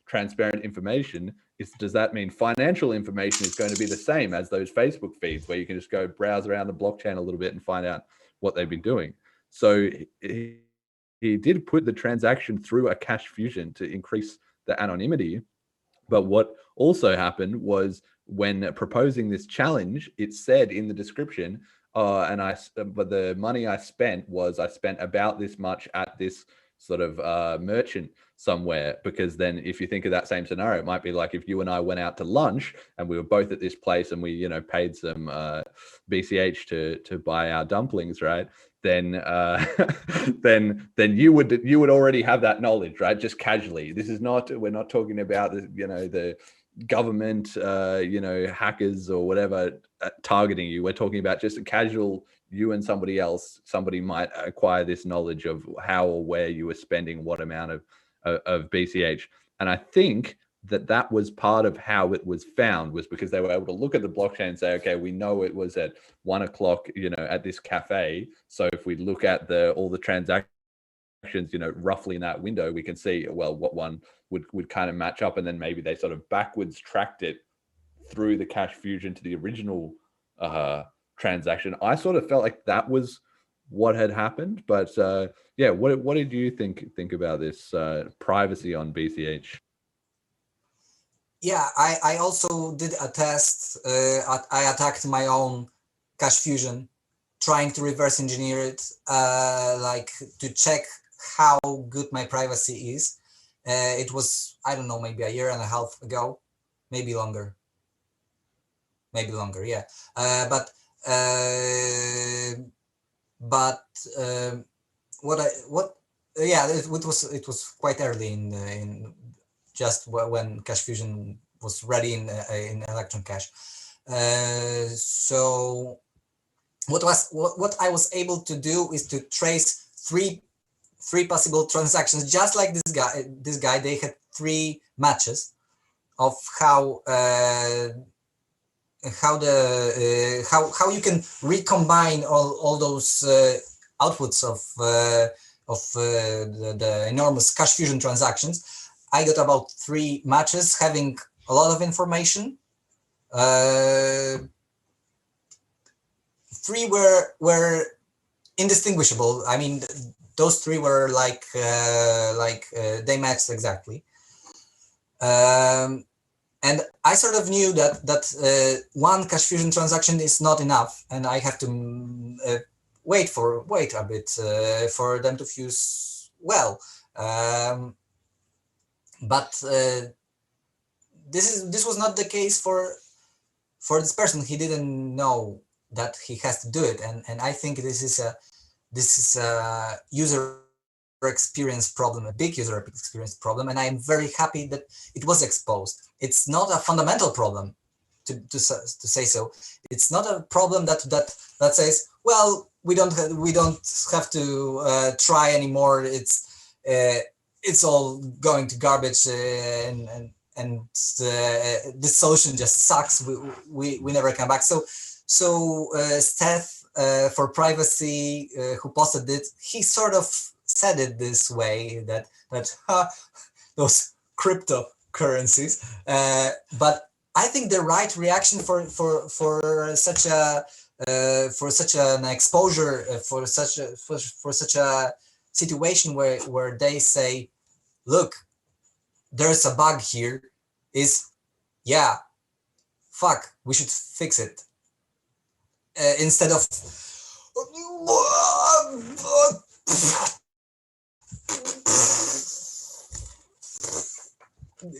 transparent information, does that mean financial information is going to be the same as those Facebook feeds where you can just go browse around the blockchain a little bit and find out what they've been doing? So he did put the transaction through a cache fusion to increase the anonymity. But what also happened was when proposing this challenge, it said in the description, but the money I spent about this much at this sort of merchant somewhere. Because then if you think of that same scenario, it might be like if you and I went out to lunch and we were both at this place and we, paid some BCH to buy our dumplings, right? Then then you would already have that knowledge, right? Just casually. We're not talking about the government hackers or whatever targeting you. We're talking about just a casual, you and somebody else. Somebody might acquire this knowledge of how or where you were spending what amount of BCH. And I think that was part of how it was found, was because they were able to look at the blockchain and say, okay, we know it was at 1 o'clock, at this cafe. So if we look at all the transactions, roughly in that window, we can see, well, what one would kind of match up. And then maybe they sort of backwards tracked it through the cache fusion to the original transaction. I sort of felt like that was what had happened. But yeah, what did you think about this privacy on BCH? Yeah, I also did a test. I attacked my own cache fusion, trying to reverse engineer it, like to check how good my privacy is. It was, I don't know, maybe a year and a half ago, maybe longer. Yeah. It was quite early in just when cache fusion was ready in Electron Cache. So what I was able to do is to trace three possible transactions, just like this guy. They had 3 matches of how you can recombine all those outputs of the enormous cache fusion transactions. I got about 3 matches having a lot of information. 3 were indistinguishable. I mean, those 3 were like they matched exactly. And I sort of knew that one cache fusion transaction is not enough, and I have to wait a bit for them to fuse well. But this was not the case for this person. He didn't know that he has to do it, and I think this is a user experience problem, a big user experience problem, and I am very happy that it was exposed. It's not a fundamental problem, to say so. It's not a problem that says, well, we don't have to try anymore. It's all going to garbage, and this solution just sucks. We never come back. So Steph for privacy, who posted it, he sort of said it this way, that those cryptocurrencies. But I think the right reaction for such an exposure, for such a situation where they say, look, there's a bug here, is, yeah, fuck, we should fix it. Instead of,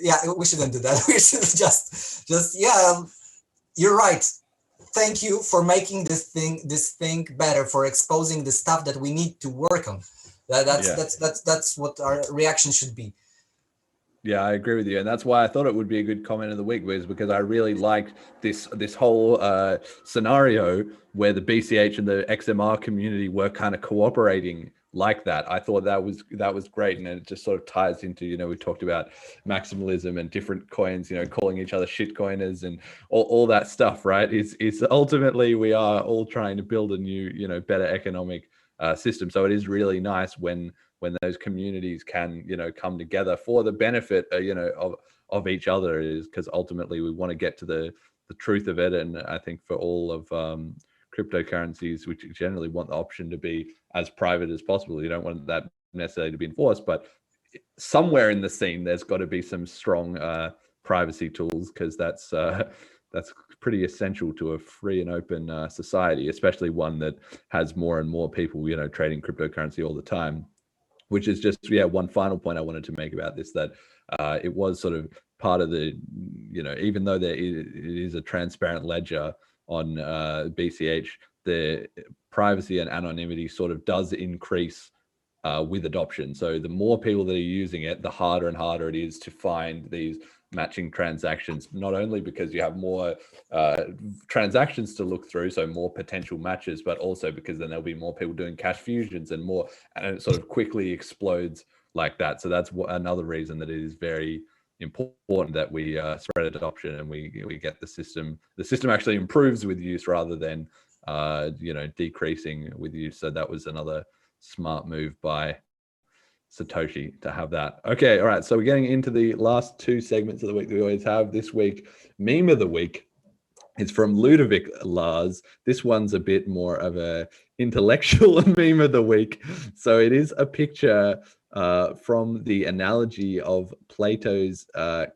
Yeah, we shouldn't do that. We should just yeah. You're right. Thank you for making this thing better, for exposing the stuff that we need to work on. That's what our reaction should be. Yeah, I agree with you, and that's why I thought it would be a good comment of the week, was because I really liked this whole scenario where the BCH and the XMR community were kind of cooperating like that. I thought that was great, and it just sort of ties into, you know, we talked about maximalism and different coins, you know, calling each other shitcoiners and all that stuff, right? It's ultimately we are all trying to build a new, you know, better economic system. So it is really nice when those communities can, you know, come together for the benefit, you know, of each other, is because ultimately we want to get to the truth of it. And I think for all of cryptocurrencies, which generally want the option to be as private as possible, you don't want that necessarily to be enforced, but somewhere in the scene there's got to be some strong privacy tools, because that's pretty essential to a free and open society, especially one that has more and more people, you know, trading cryptocurrency all the time. Which is just, yeah, one final point I wanted to make about this, that it was sort of part of the, you know, even though it is a transparent ledger on BCH, the privacy and anonymity sort of does increase with adoption. So the more people that are using it, the harder and harder it is to find these matching transactions, not only because you have more transactions to look through, so more potential matches, but also because then there'll be more people doing cash fusions and more, and it sort of quickly explodes like that. So that's another reason that it is very important that we spread adoption and we get the system actually improves with use rather than you know, decreasing with use. So that was another smart move by Satoshi to have that. Okay, all right, so we're getting into the last two segments of the week that we always have. This week, meme of the week is from Ludovic Lars. This one's a bit more of a intellectual meme of the week. So it is a picture from the analogy of Plato's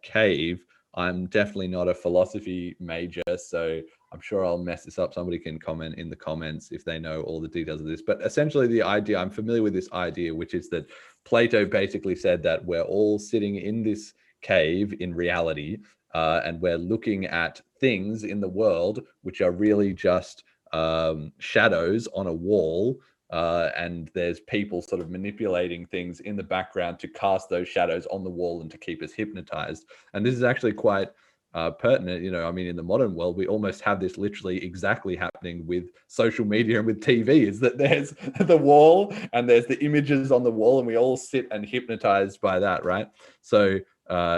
cave. I'm definitely not a philosophy major, so I'm sure I'll mess this up. Somebody can comment in the comments if they know all the details of this. But essentially the idea, I'm familiar with this idea, which is that Plato basically said that we're all sitting in this cave in reality, and we're looking at things in the world which are really just shadows on a wall, and there's people sort of manipulating things in the background to cast those shadows on the wall and to keep us hypnotized. And this is actually quite pertinent. You know, I mean, in the modern world, we almost have this literally exactly happening with social media and with TV, is that there's the wall and there's the images on the wall and we all sit and hypnotized by that, right? So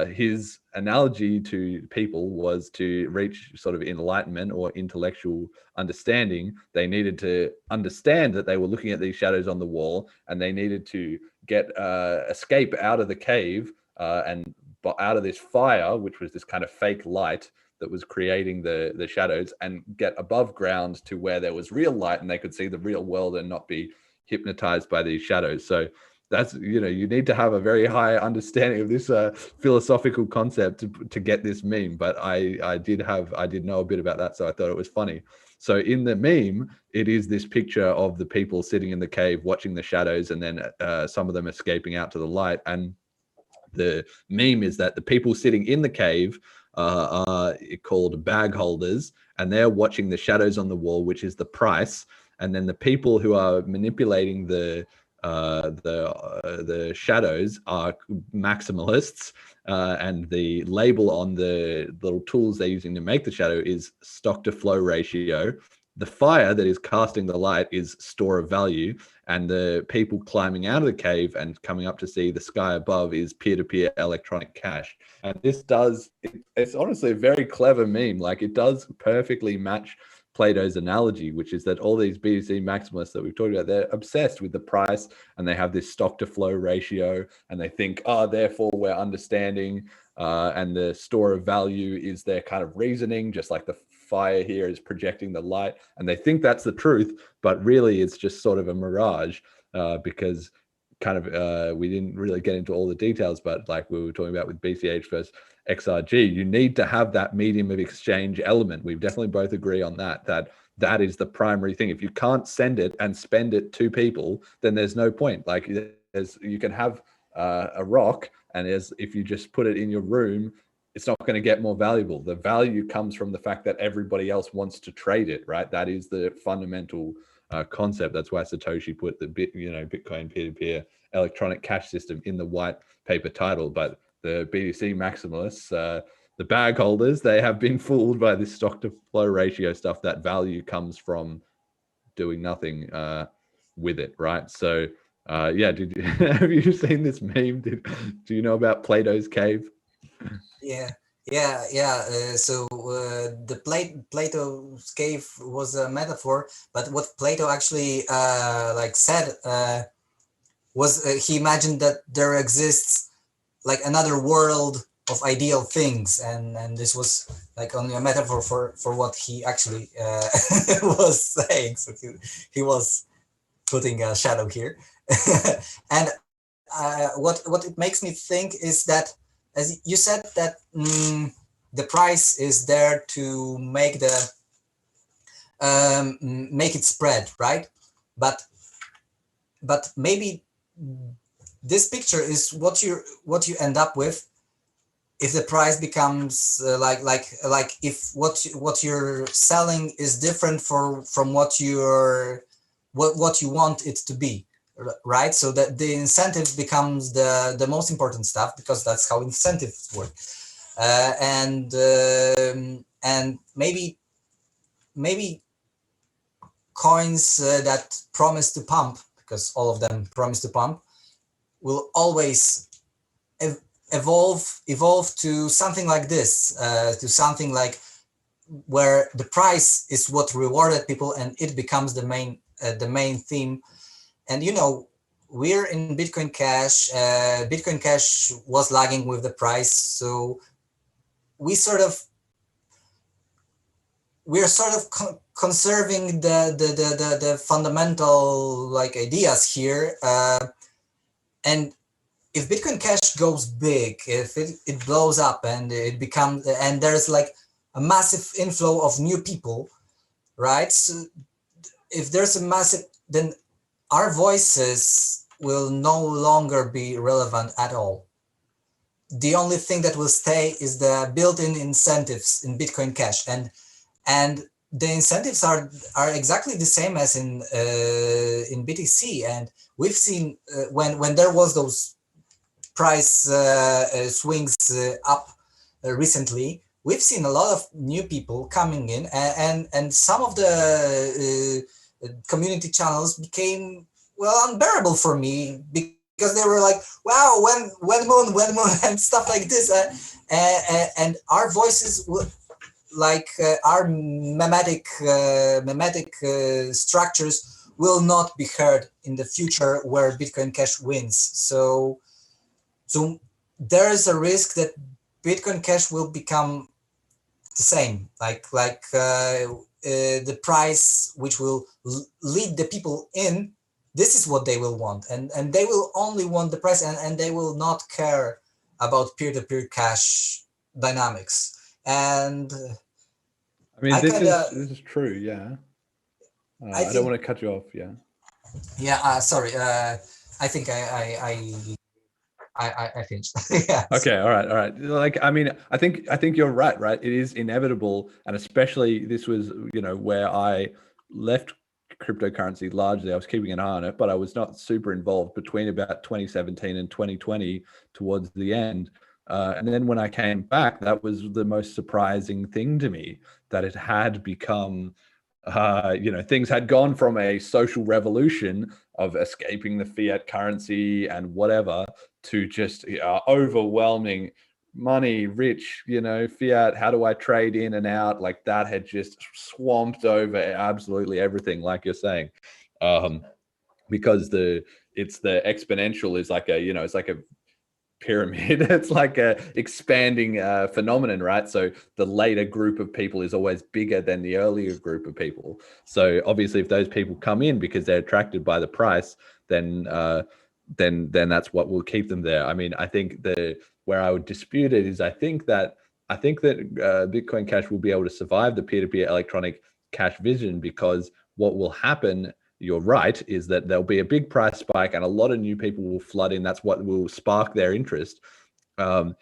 his analogy to people was to reach sort of enlightenment or intellectual understanding. They needed to understand that they were looking at these shadows on the wall, and they needed to get escape out of the cave and out of this fire, which was this kind of fake light that was creating the shadows, and get above ground to where there was real light and they could see the real world and not be hypnotized by these shadows. So that's, you know, you need to have a very high understanding of this philosophical concept to get this meme. But I did know a bit about that, so I thought it was funny. So in the meme, it is this picture of the people sitting in the cave watching the shadows, and then some of them escaping out to the light. And the meme is that the people sitting in the cave are called bag holders, and they're watching the shadows on the wall, which is the price. And then the people who are manipulating the shadows are maximalists, and the label on the little tools they're using to make the shadow is stock to flow ratio. The fire that is casting the light is store of value, and the people climbing out of the cave and coming up to see the sky above is peer-to-peer electronic cash. And this it's honestly a very clever meme. Like, it does perfectly match Plato's analogy, which is that all these BTC maximalists that we've talked about, they're obsessed with the price, and they have this stock to flow ratio, and they think, therefore we're understanding, and the store of value is their kind of reasoning, just like the fire here is projecting the light, and they think that's the truth, but really it's just sort of a mirage, because kind of we didn't really get into all the details, but like we were talking about with BCH versus XRG, you need to have that medium of exchange element. We've definitely both agree on that that is the primary thing. If you can't send it and spend it to people, then there's no point. Like you can have a rock, and if you just put it in your room, it's not going to get more valuable. The value comes from the fact that everybody else wants to trade it, right? That is the fundamental concept. That's why Satoshi put the Bitcoin peer-to-peer electronic cash system in the white paper title. But the BTC maximalists, the bag holders, they have been fooled by this stock to flow ratio stuff. That value comes from doing nothing with it, right? So yeah, have you seen this meme? Do you know about Plato's cave? Yeah. So the Plato's cave was a metaphor, but what Plato actually said was he imagined that there exists like another world of ideal things, and this was like only a metaphor for what he actually was saying. So he was putting a shadow here. And what it makes me think is that, as you said, that the price is there to make make it spread, right? But maybe this picture is what you end up with if the price becomes like if what you're selling is different from what you want it to be, right? So that the incentive becomes the most important stuff, because that's how incentives work. And maybe coins that promise to pump, because all of them promise to pump, will always evolve to something like this, to something like where the price is what rewarded people, and it becomes the main theme. And we're in Bitcoin Cash. Bitcoin Cash was lagging with the price, so we're sort of conserving the fundamental like ideas here. And if Bitcoin Cash goes big, if it blows up and and there's like a massive inflow of new people, right? So if there's a massive, then our voices will no longer be relevant at all. The only thing that will stay is the built-in incentives in Bitcoin Cash, and the incentives are exactly the same as in BTC. And we've seen when there was those price swings up recently, we've seen a lot of new people coming in, and some of the community channels became unbearable for me, because they were like, wow, when moon and stuff like this, and our voices our memetic structures will not be heard in the future where Bitcoin Cash wins. So there is a risk that Bitcoin Cash will become the same, like the price which will lead the people in. This is what they will want, and they will only want the price, and they will not care about peer-to-peer cash dynamics. And I mean, this is true, yeah. I don't want to cut you off, yeah. Yeah, sorry. I think I finished. Yeah. Okay, all right. Like, I mean, I think you're right? It is inevitable, and especially this was, where I left cryptocurrency largely. I was keeping an eye on it, but I was not super involved between about 2017 and 2020 towards the end. And then when I came back, that was the most surprising thing to me, that it had become, things had gone from a social revolution of escaping the fiat currency and whatever to just overwhelming money, rich, fiat. How do I trade in and out? Like, that had just swamped over absolutely everything, like you're saying, because it's the exponential is like it's like a pyramid. It's like a expanding phenomenon, right? So the later group of people is always bigger than the earlier group of people. So obviously, if those people come in because they're attracted by the price, then that's what will keep them there. I mean, I think where I would dispute it is I think that Bitcoin Cash will be able to survive the peer-to-peer electronic cash vision, because what will happen, you're right, is that there'll be a big price spike and a lot of new people will flood in. That's what will spark their interest. But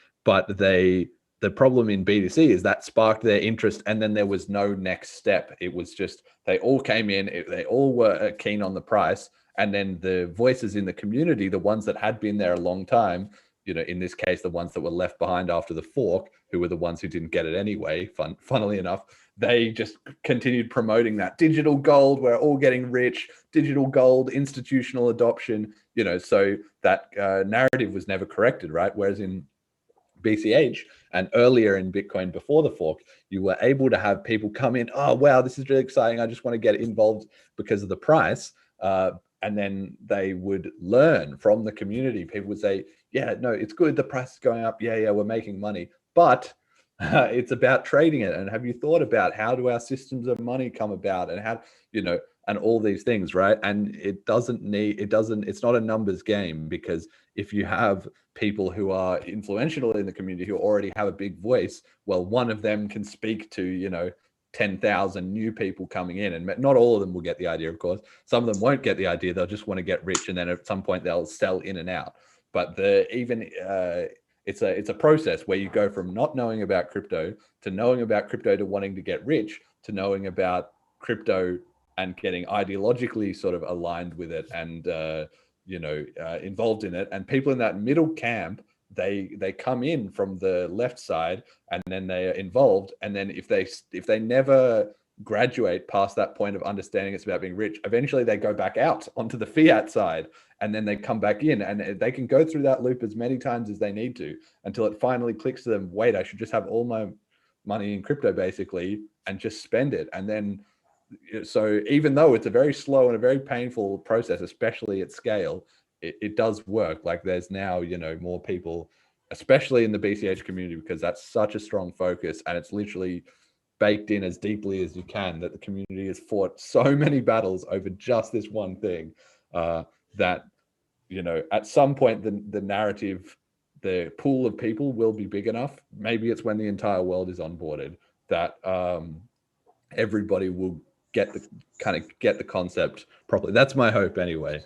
the problem in BTC is that sparked their interest, and then there was no next step. It was just, they all came in, they all were keen on the price, and then the voices in the community, the ones that had been there a long time, you know, in this case, the ones that were left behind after the fork, who were the ones who didn't get it anyway, funnily enough, they just continued promoting that digital gold, we're all getting rich, digital gold, institutional adoption, you know, so that narrative was never corrected, right? Whereas in BCH and earlier in Bitcoin before the fork, you were able to have people come in, oh, wow, this is really exciting, I just want to get involved because of the price. And then they would learn from the community. People would say, yeah, no, it's good, the price is going up, yeah, we're making money, but it's about trading it. And have you thought about how do our systems of money come about, and how, you know, and all these things, right? And it's not a numbers game, because if you have people who are influential in the community who already have a big voice, well, one of them can speak to, you know, 10,000 new people coming in, and not all of them will get the idea, of course. Some of them won't get the idea, they'll just want to get rich, and then at some point they'll sell in and out. But it's a process where you go from not knowing about crypto to knowing about crypto to wanting to get rich to knowing about crypto and getting ideologically sort of aligned with it and involved in it. And people in that middle camp, they come in from the left side and then they are involved. And then if they never graduate past that point of understanding it's about being rich, eventually they go back out onto the fiat side, and then they come back in, and they can go through that loop as many times as they need to until it finally clicks to them, wait, I should just have all my money in crypto basically and just spend it. And then, so even though it's a very slow and a very painful process, especially at scale, it does work. Like there's now, you know, more people, especially in the BCH community, because that's such a strong focus, and it's literally baked in as deeply as you can, that the community has fought so many battles over just this one thing, that, you know, at some point the narrative, the pool of people will be big enough, maybe it's when the entire world is onboarded, that everybody will get the concept properly. That's my hope anyway.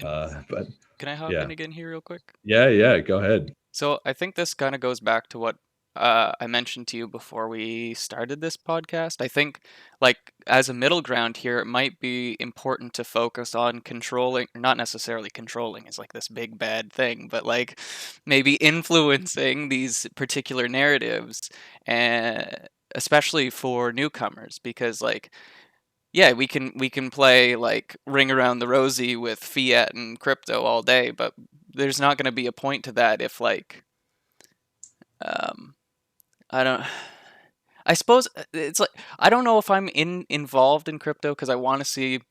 But can I hop in again here real quick? Yeah, go ahead. So I think this kind of goes back to what I mentioned to you before we started this podcast. I think, like, as a middle ground here, it might be important to focus on controlling, or not necessarily controlling is like this big bad thing, but like maybe influencing these particular narratives, and especially for newcomers, because like, yeah, we can play like Ring Around the Rosie with fiat and crypto all day, but there's not going to be a point to that if like I suppose it's like, I don't know if I'm involved in crypto because I want to see,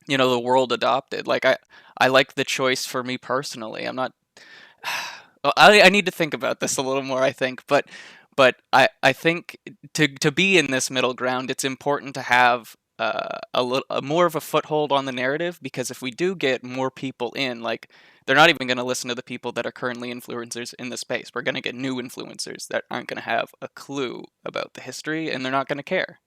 you know, the world adopted. Like I like the choice for me personally. I'm not I need to think about this a little more, I think, but I think to be in this middle ground, it's important to have a more of a foothold on the narrative, because if we do get more people in, like, they're not even going to listen to the people that are currently influencers in the space. We're going to get new influencers that aren't going to have a clue about the history, and they're not going to care.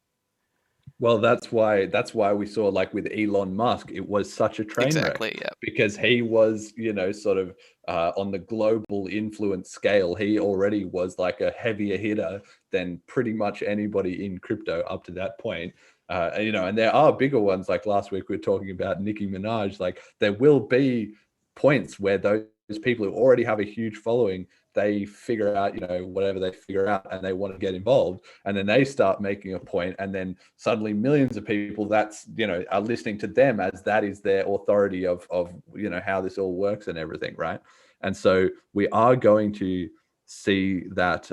Well, that's why we saw, like with Elon Musk, it was such a train wreck. Exactly, yeah. Because he was, you know, sort of on the global influence scale, he already was like a heavier hitter than pretty much anybody in crypto up to that point. You know, and there are bigger ones. Like last week we were talking about Nicki Minaj. Like there will be points where those people who already have a huge following, they figure out, you know, whatever they figure out, and they want to get involved, and then they start making a point, and then suddenly millions of people that's, you know, are listening to them as that is their authority of you know, how this all works and everything, right? And so we are going to see that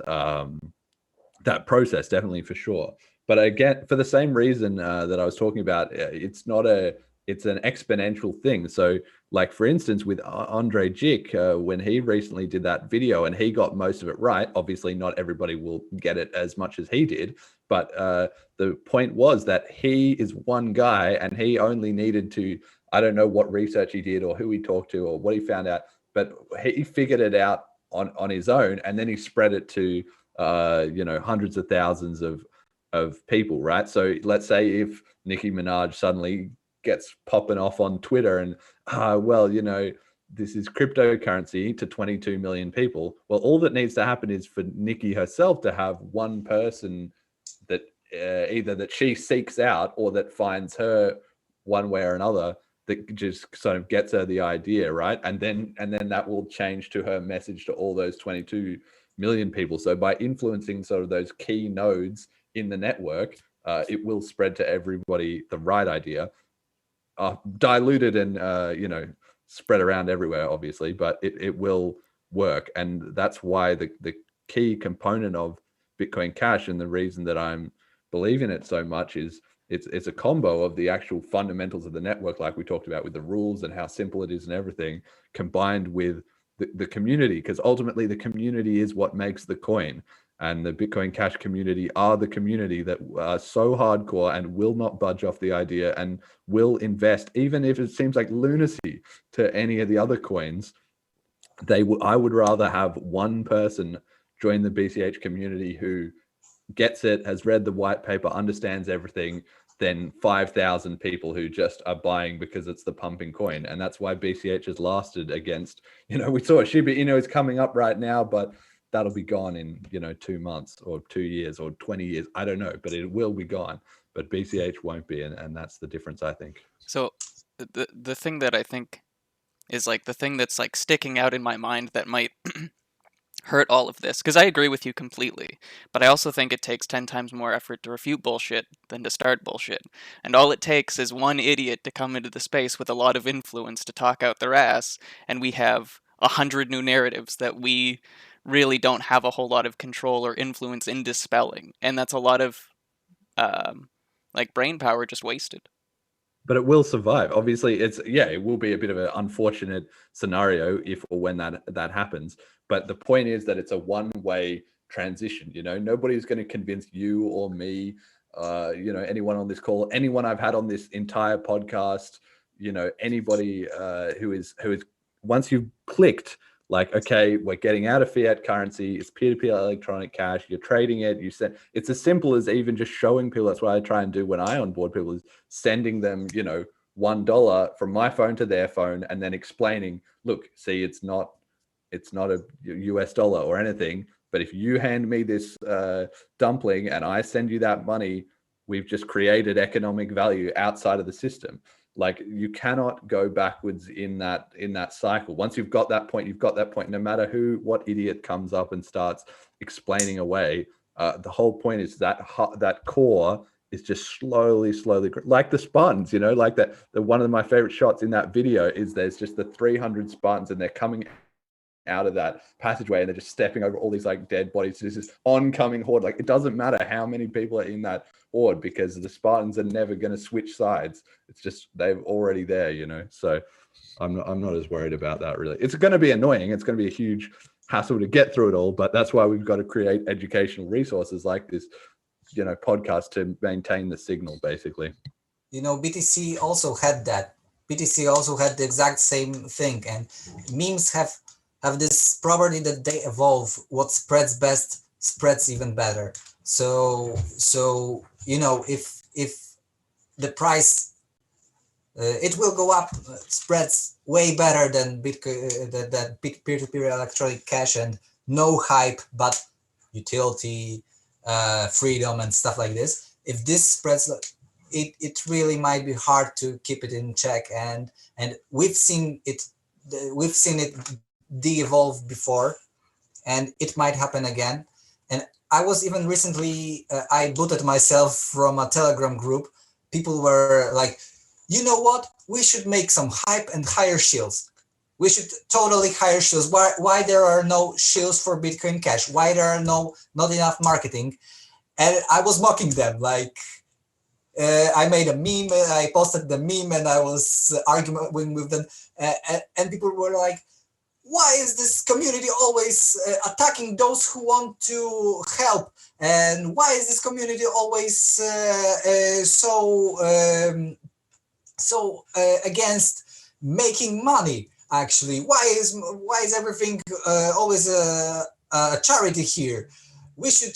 that process, definitely, for sure. But again, for the same reason that I was talking about, it's an exponential thing. So like, for instance, with Andre Jick, when he recently did that video and he got most of it right, obviously not everybody will get it as much as he did, but the point was that he is one guy and he only needed to, I don't know what research he did or who he talked to or what he found out, but he figured it out on his own, and then he spread it to you know, hundreds of thousands of of people, right? So let's say if Nicki Minaj suddenly gets popping off on Twitter and, well, you know, this is cryptocurrency to 22 million people. Well, all that needs to happen is for Nicki herself to have one person that either that she seeks out or that finds her one way or another, that just sort of gets her the idea, right? And then that will change to her message to all those 22 million people. So by influencing sort of those key nodes in the network, it will spread to everybody the right idea, diluted and you know, spread around everywhere, obviously, but it will work. And that's why the key component of Bitcoin Cash, and the reason that I'm believing it so much, is it's a combo of the actual fundamentals of the network, like we talked about with the rules and how simple it is and everything, combined with the community, because ultimately the community is what makes the coin. And the Bitcoin Cash community are the community that are so hardcore and will not budge off the idea and will invest, even if it seems like lunacy to any of the other coins. I would rather have one person join the BCH community who gets it, has read the white paper, understands everything, than 5,000 people who just are buying because it's the pumping coin. And that's why BCH has lasted against, you know, we saw Shiba Inu is coming up right now, but that'll be gone in, you know, 2 months or 2 years or 20 years. I don't know, but it will be gone. But BCH won't be. And that's the difference, I think. So the thing that I think is like the thing that's like sticking out in my mind that might hurt all of this, because I agree with you completely, but I also think it takes 10 times more effort to refute bullshit than to start bullshit. And all it takes is one idiot to come into the space with a lot of influence to talk out their ass, and we have 100 new narratives that we really don't have a whole lot of control or influence in dispelling. And that's a lot of like brain power just wasted. But it will survive. Obviously, it will be a bit of an unfortunate scenario if or when that happens. But the point is that it's a one-way transition. You know, nobody's going to convince you or me, you know, anyone on this call, anyone I've had on this entire podcast, you know, anybody who is once you've clicked, like, okay, we're getting out of fiat currency, it's peer-to-peer electronic cash, you're trading it, you said it's as simple as even just showing people. That's what I try and do when I onboard people, is sending them, you know, $1 from my phone to their phone, and then explaining, look, see, it's not a US dollar or anything, but if you hand me this dumpling and I send you that money, we've just created economic value outside of the system. Like, you cannot go backwards in that cycle. Once you've got that point, you've got that point. No matter what idiot comes up and starts explaining away, the whole point is that core is just slowly, like the Spartans, you know, like that. One of my favorite shots in that video is there's just the 300 Spartans, and they're coming out of that passageway and they're just stepping over all these like dead bodies. This is oncoming horde. Like, it doesn't matter how many people are in that horde, because the Spartans are never going to switch sides. It's just, they're already there, you know. So I'm not as worried about that, really. It's going to be annoying. It's going to be a huge hassle to get through it all, but that's why we've got to create educational resources like this, you know, podcast to maintain the signal, basically. You know, BTC also had that. BTC also had the exact same thing, and memes have this property that they evolve. What spreads best spreads even better. So you know, if the price it will go up, spreads way better than Bitcoin, that big peer-to-peer electronic cash, and no hype, but utility, freedom, and stuff like this. If this spreads, it really might be hard to keep it in check, and we've seen it de-evolve before, and it might happen again. And I was even recently, I booted myself from a Telegram group. People were like, you know what? We should make some hype and hire shields. We should totally hire shields. Why there are no shields for Bitcoin Cash? Why there are not enough marketing? And I was mocking them. Like, I made a meme, I posted the meme, and I was arguing with them. And people were like, why is this community always attacking those who want to help? And why is this community always so against making money? Actually, why is everything always a charity here? We should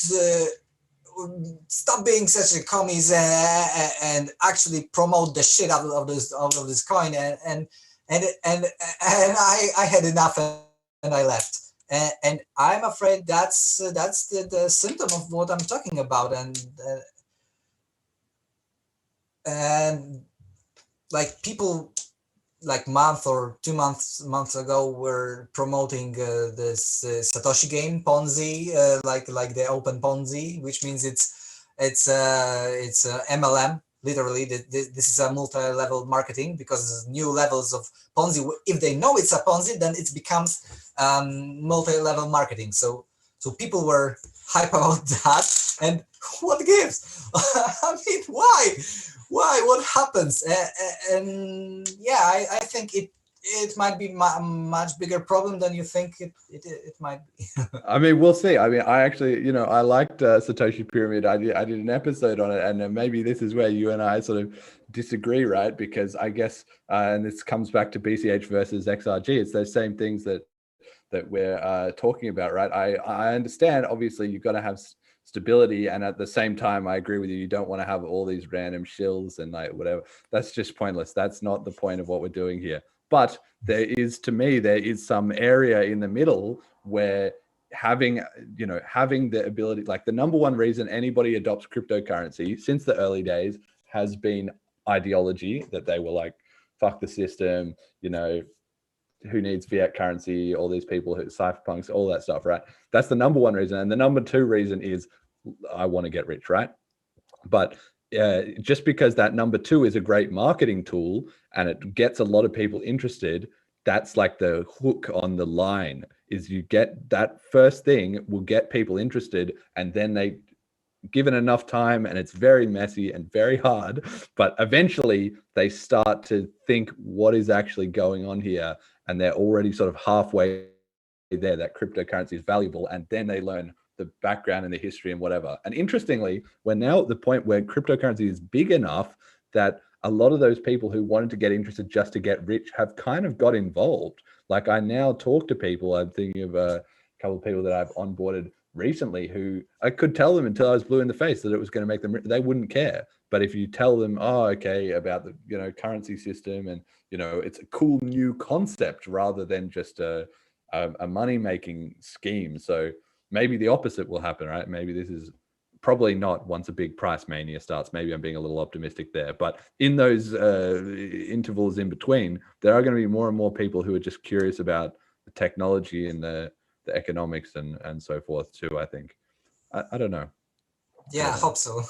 stop being such a commies and actually promote the shit out of this coin. And I had enough and I left. And I'm afraid that's the symptom of what I'm talking about. And like people like month or 2 months ago were promoting this Satoshi game Ponzi, like the open Ponzi, which means it's MLM. Literally, this is a multi-level marketing, because new levels of Ponzi, if they know it's a Ponzi, then it becomes multi-level marketing. So people were hype about that, and what gives? I mean, why? What happens? And yeah, I think it might be much bigger problem than you think it might be. I mean, we'll see. I mean, I actually, I liked Satoshi Pyramid. I did an episode on it, and maybe this is where you and I sort of disagree, right? Because I guess, and this comes back to BCH versus XRG. It's those same things that we're talking about, right? I understand. Obviously, you've got to have stability, and at the same time, I agree with you. You don't want to have all these random shills and like whatever. That's just pointless. That's not the point of what we're doing here. But there is some area in the middle where having the ability, like the number one reason anybody adopts cryptocurrency since the early days has been ideology, that they were like, fuck the system, who needs fiat currency, all these people who cypherpunks, all that stuff, right? That's the number one reason. And the number two reason is I want to get rich, right? But just because that number two is a great marketing tool and it gets a lot of people interested, that's like the hook on the line, is you get that first thing will get people interested, and then they, given enough time, and it's very messy and very hard, but eventually they start to think what is actually going on here, and they're already sort of halfway there that cryptocurrency is valuable, and then they learn the background and the history and whatever. And interestingly, we're now at the point where cryptocurrency is big enough that a lot of those people who wanted to get interested just to get rich have kind of got involved. Like I now talk to people, I'm thinking of a couple of people that I've onboarded recently who I could tell them until I was blue in the face that it was going to make them, they wouldn't care. But if you tell them, oh, okay, about the currency system, and it's a cool new concept rather than just a money making scheme. So maybe the opposite will happen, right? Maybe this is probably not once a big price mania starts. Maybe I'm being a little optimistic there, but in those intervals in between, there are going to be more and more people who are just curious about the technology and the economics and so forth too, I think. I don't know. Yeah, I hope so.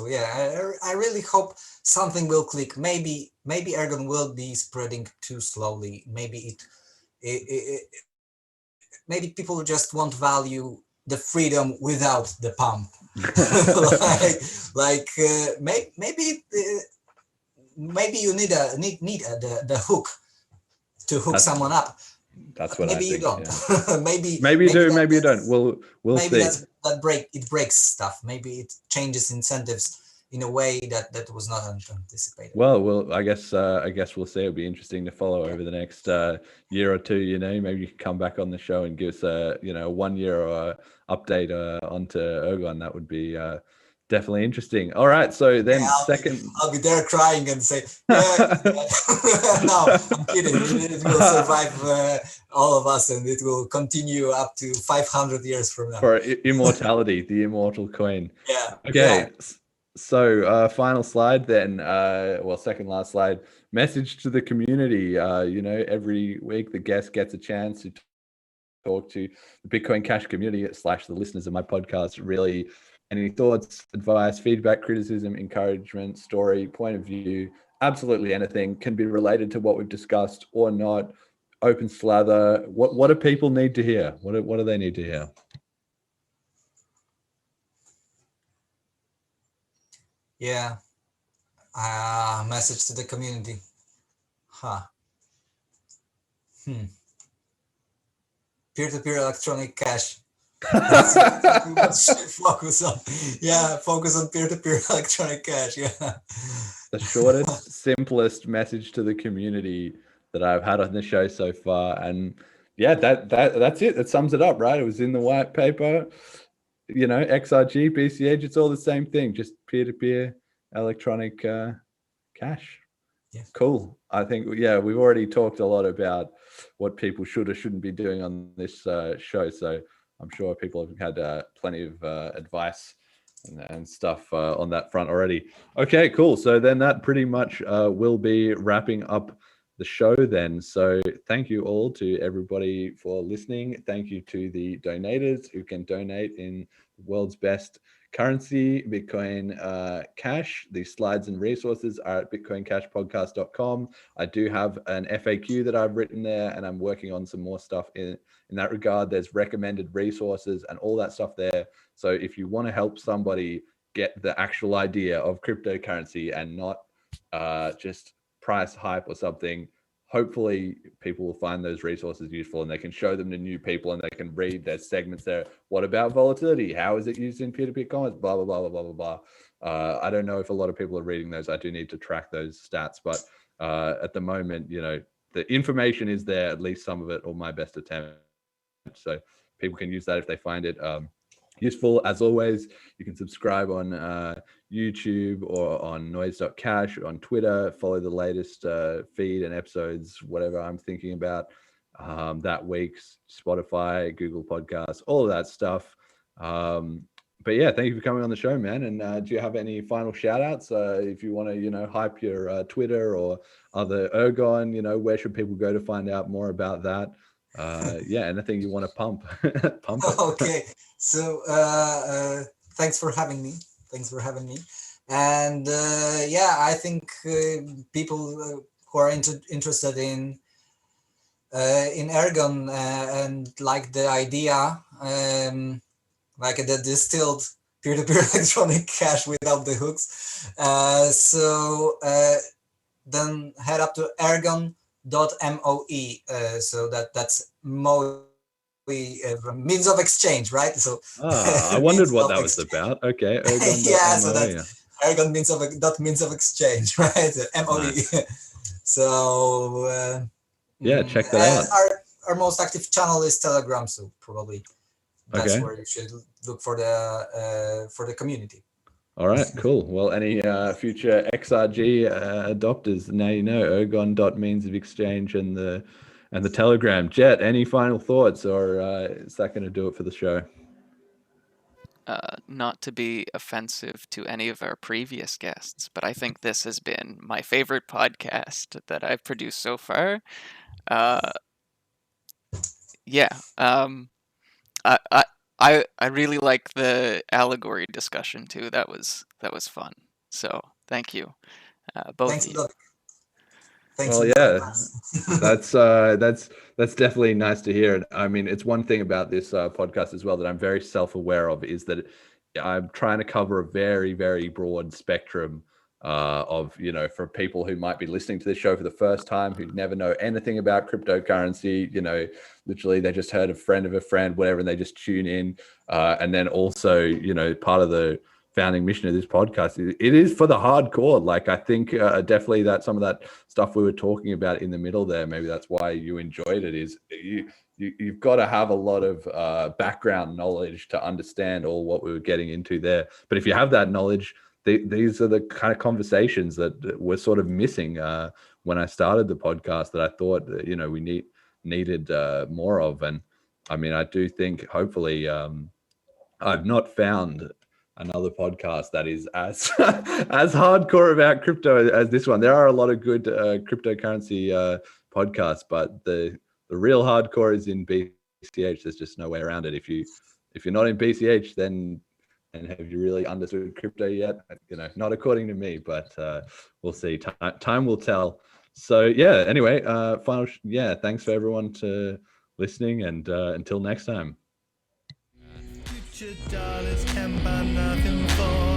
Yeah, I really hope something will click. Maybe Ergon will be spreading too slowly. Maybe maybe people just won't value the freedom without the pump. Maybe you need the hook to hook someone up. That's what maybe I think. You don't. Yeah. maybe you do, maybe you don't. We'll see. It breaks stuff. Maybe it changes incentives in a way that was not anticipated. Well, I guess we'll see. It'll be interesting to follow over the next year or two. Maybe you can come back on the show and give us a 1 year update onto Ergon. That would be definitely interesting. All right, so then I'll be there crying and say, yeah. No, I'm kidding. It will survive all of us, and it will continue up to 500 years from now. For immortality, the immortal coin. Yeah. Okay. Yeah. So final slide then, second last slide, message to the community. Every week the guest gets a chance to talk to the Bitcoin Cash community / the listeners of my podcast. Really, any thoughts, advice, feedback, criticism, encouragement, story, point of view, absolutely anything can be related to what we've discussed or not. Open slather. What do people need to hear? What do they need to hear? Yeah. Message to the community. Peer-to-peer electronic cash. That's exactly what should focus on. Yeah, focus on peer-to-peer electronic cash. Yeah. The shortest, simplest message to the community that I've had on the show so far. And yeah, that's it. That sums it up, right? It was in the white paper. XRG, BCH, it's all the same thing, just peer-to-peer electronic cash. Yeah. Cool. I think, we've already talked a lot about what people should or shouldn't be doing on this show. So I'm sure people have had plenty of advice and stuff on that front already. Okay, cool. So then that pretty much will be wrapping up the show then. So thank you all to everybody for listening. Thank you to the donators who can donate in the world's best currency, Bitcoin Cash. The slides and resources are at bitcoincashpodcast.com. I do have an FAQ that I've written there, and I'm working on some more stuff in that regard. There's recommended resources and all that stuff there. So if you want to help somebody get the actual idea of cryptocurrency and not just price hype or something, hopefully people will find those resources useful and they can show them to new people and they can read their segments there. What about volatility? How is it used in peer-to-peer commerce? Blah, blah, blah, blah, blah, blah, blah. I don't know if a lot of people are reading those. I do need to track those stats, but at the moment, the information is there, at least some of it, or my best attempt. So people can use that if they find it useful. As always, you can subscribe on YouTube or on noise.cash, on Twitter, follow the latest feed and episodes, whatever I'm thinking about that week's, Spotify, Google Podcasts, all of that stuff. But yeah, thank you for coming on the show, man. And do you have any final shout outs? If you want to, hype your Twitter or other Ergon, where should people go to find out more about that? Anything you want to pump it. Okay, so thanks for having me. And I think people who are interested in Ergon and like the idea, like the distilled peer-to-peer electronic cash without the hooks, then head up to Ergon.moe. So that's MOE, means of exchange, right? So I wondered what that was about. Okay, Ergon. So that Ergon means of exchange, right? MOE. Nice. So check that out. Our most active channel is Telegram, so probably that's where you should look for the community. All right, cool. Well, any future XRG adopters, now you know Ergon.means of exchange and the Telegram. Jet, any final thoughts, or is that going to do it for the show? Not to be offensive to any of our previous guests, but I think this has been my favorite podcast that I've produced so far. I really like the allegory discussion too. That was fun. So thank you, both Thanks of you. Thanks. Well, yeah, that's definitely nice to hear. And I mean, it's one thing about this podcast as well that I'm very self-aware of, is that I'm trying to cover a very, very broad spectrum of, for people who might be listening to this show for the first time, who never know anything about cryptocurrency, literally they just heard a friend of a friend, whatever, and they just tune in. And then also, part of the founding mission of this podcast, it is for the hardcore. Like, I think definitely that some of that stuff we were talking about in the middle there, maybe that's why you enjoyed it, is you've got to have a lot of background knowledge to understand all what we were getting into there. But if you have that knowledge, these are the kind of conversations that were sort of missing when I started the podcast, that I thought that, we needed more of. And I mean, I do think hopefully I've not found another podcast that is as as hardcore about crypto as this one. There are a lot of good cryptocurrency podcasts, but the real hardcore is in BCH. There's just no way around it. If you're not in BCH, then, and have you really understood crypto yet? Not according to me, but we'll see. Time will tell. So yeah, anyway, thanks for everyone to listening, and until next time. $dollars can buy nothing for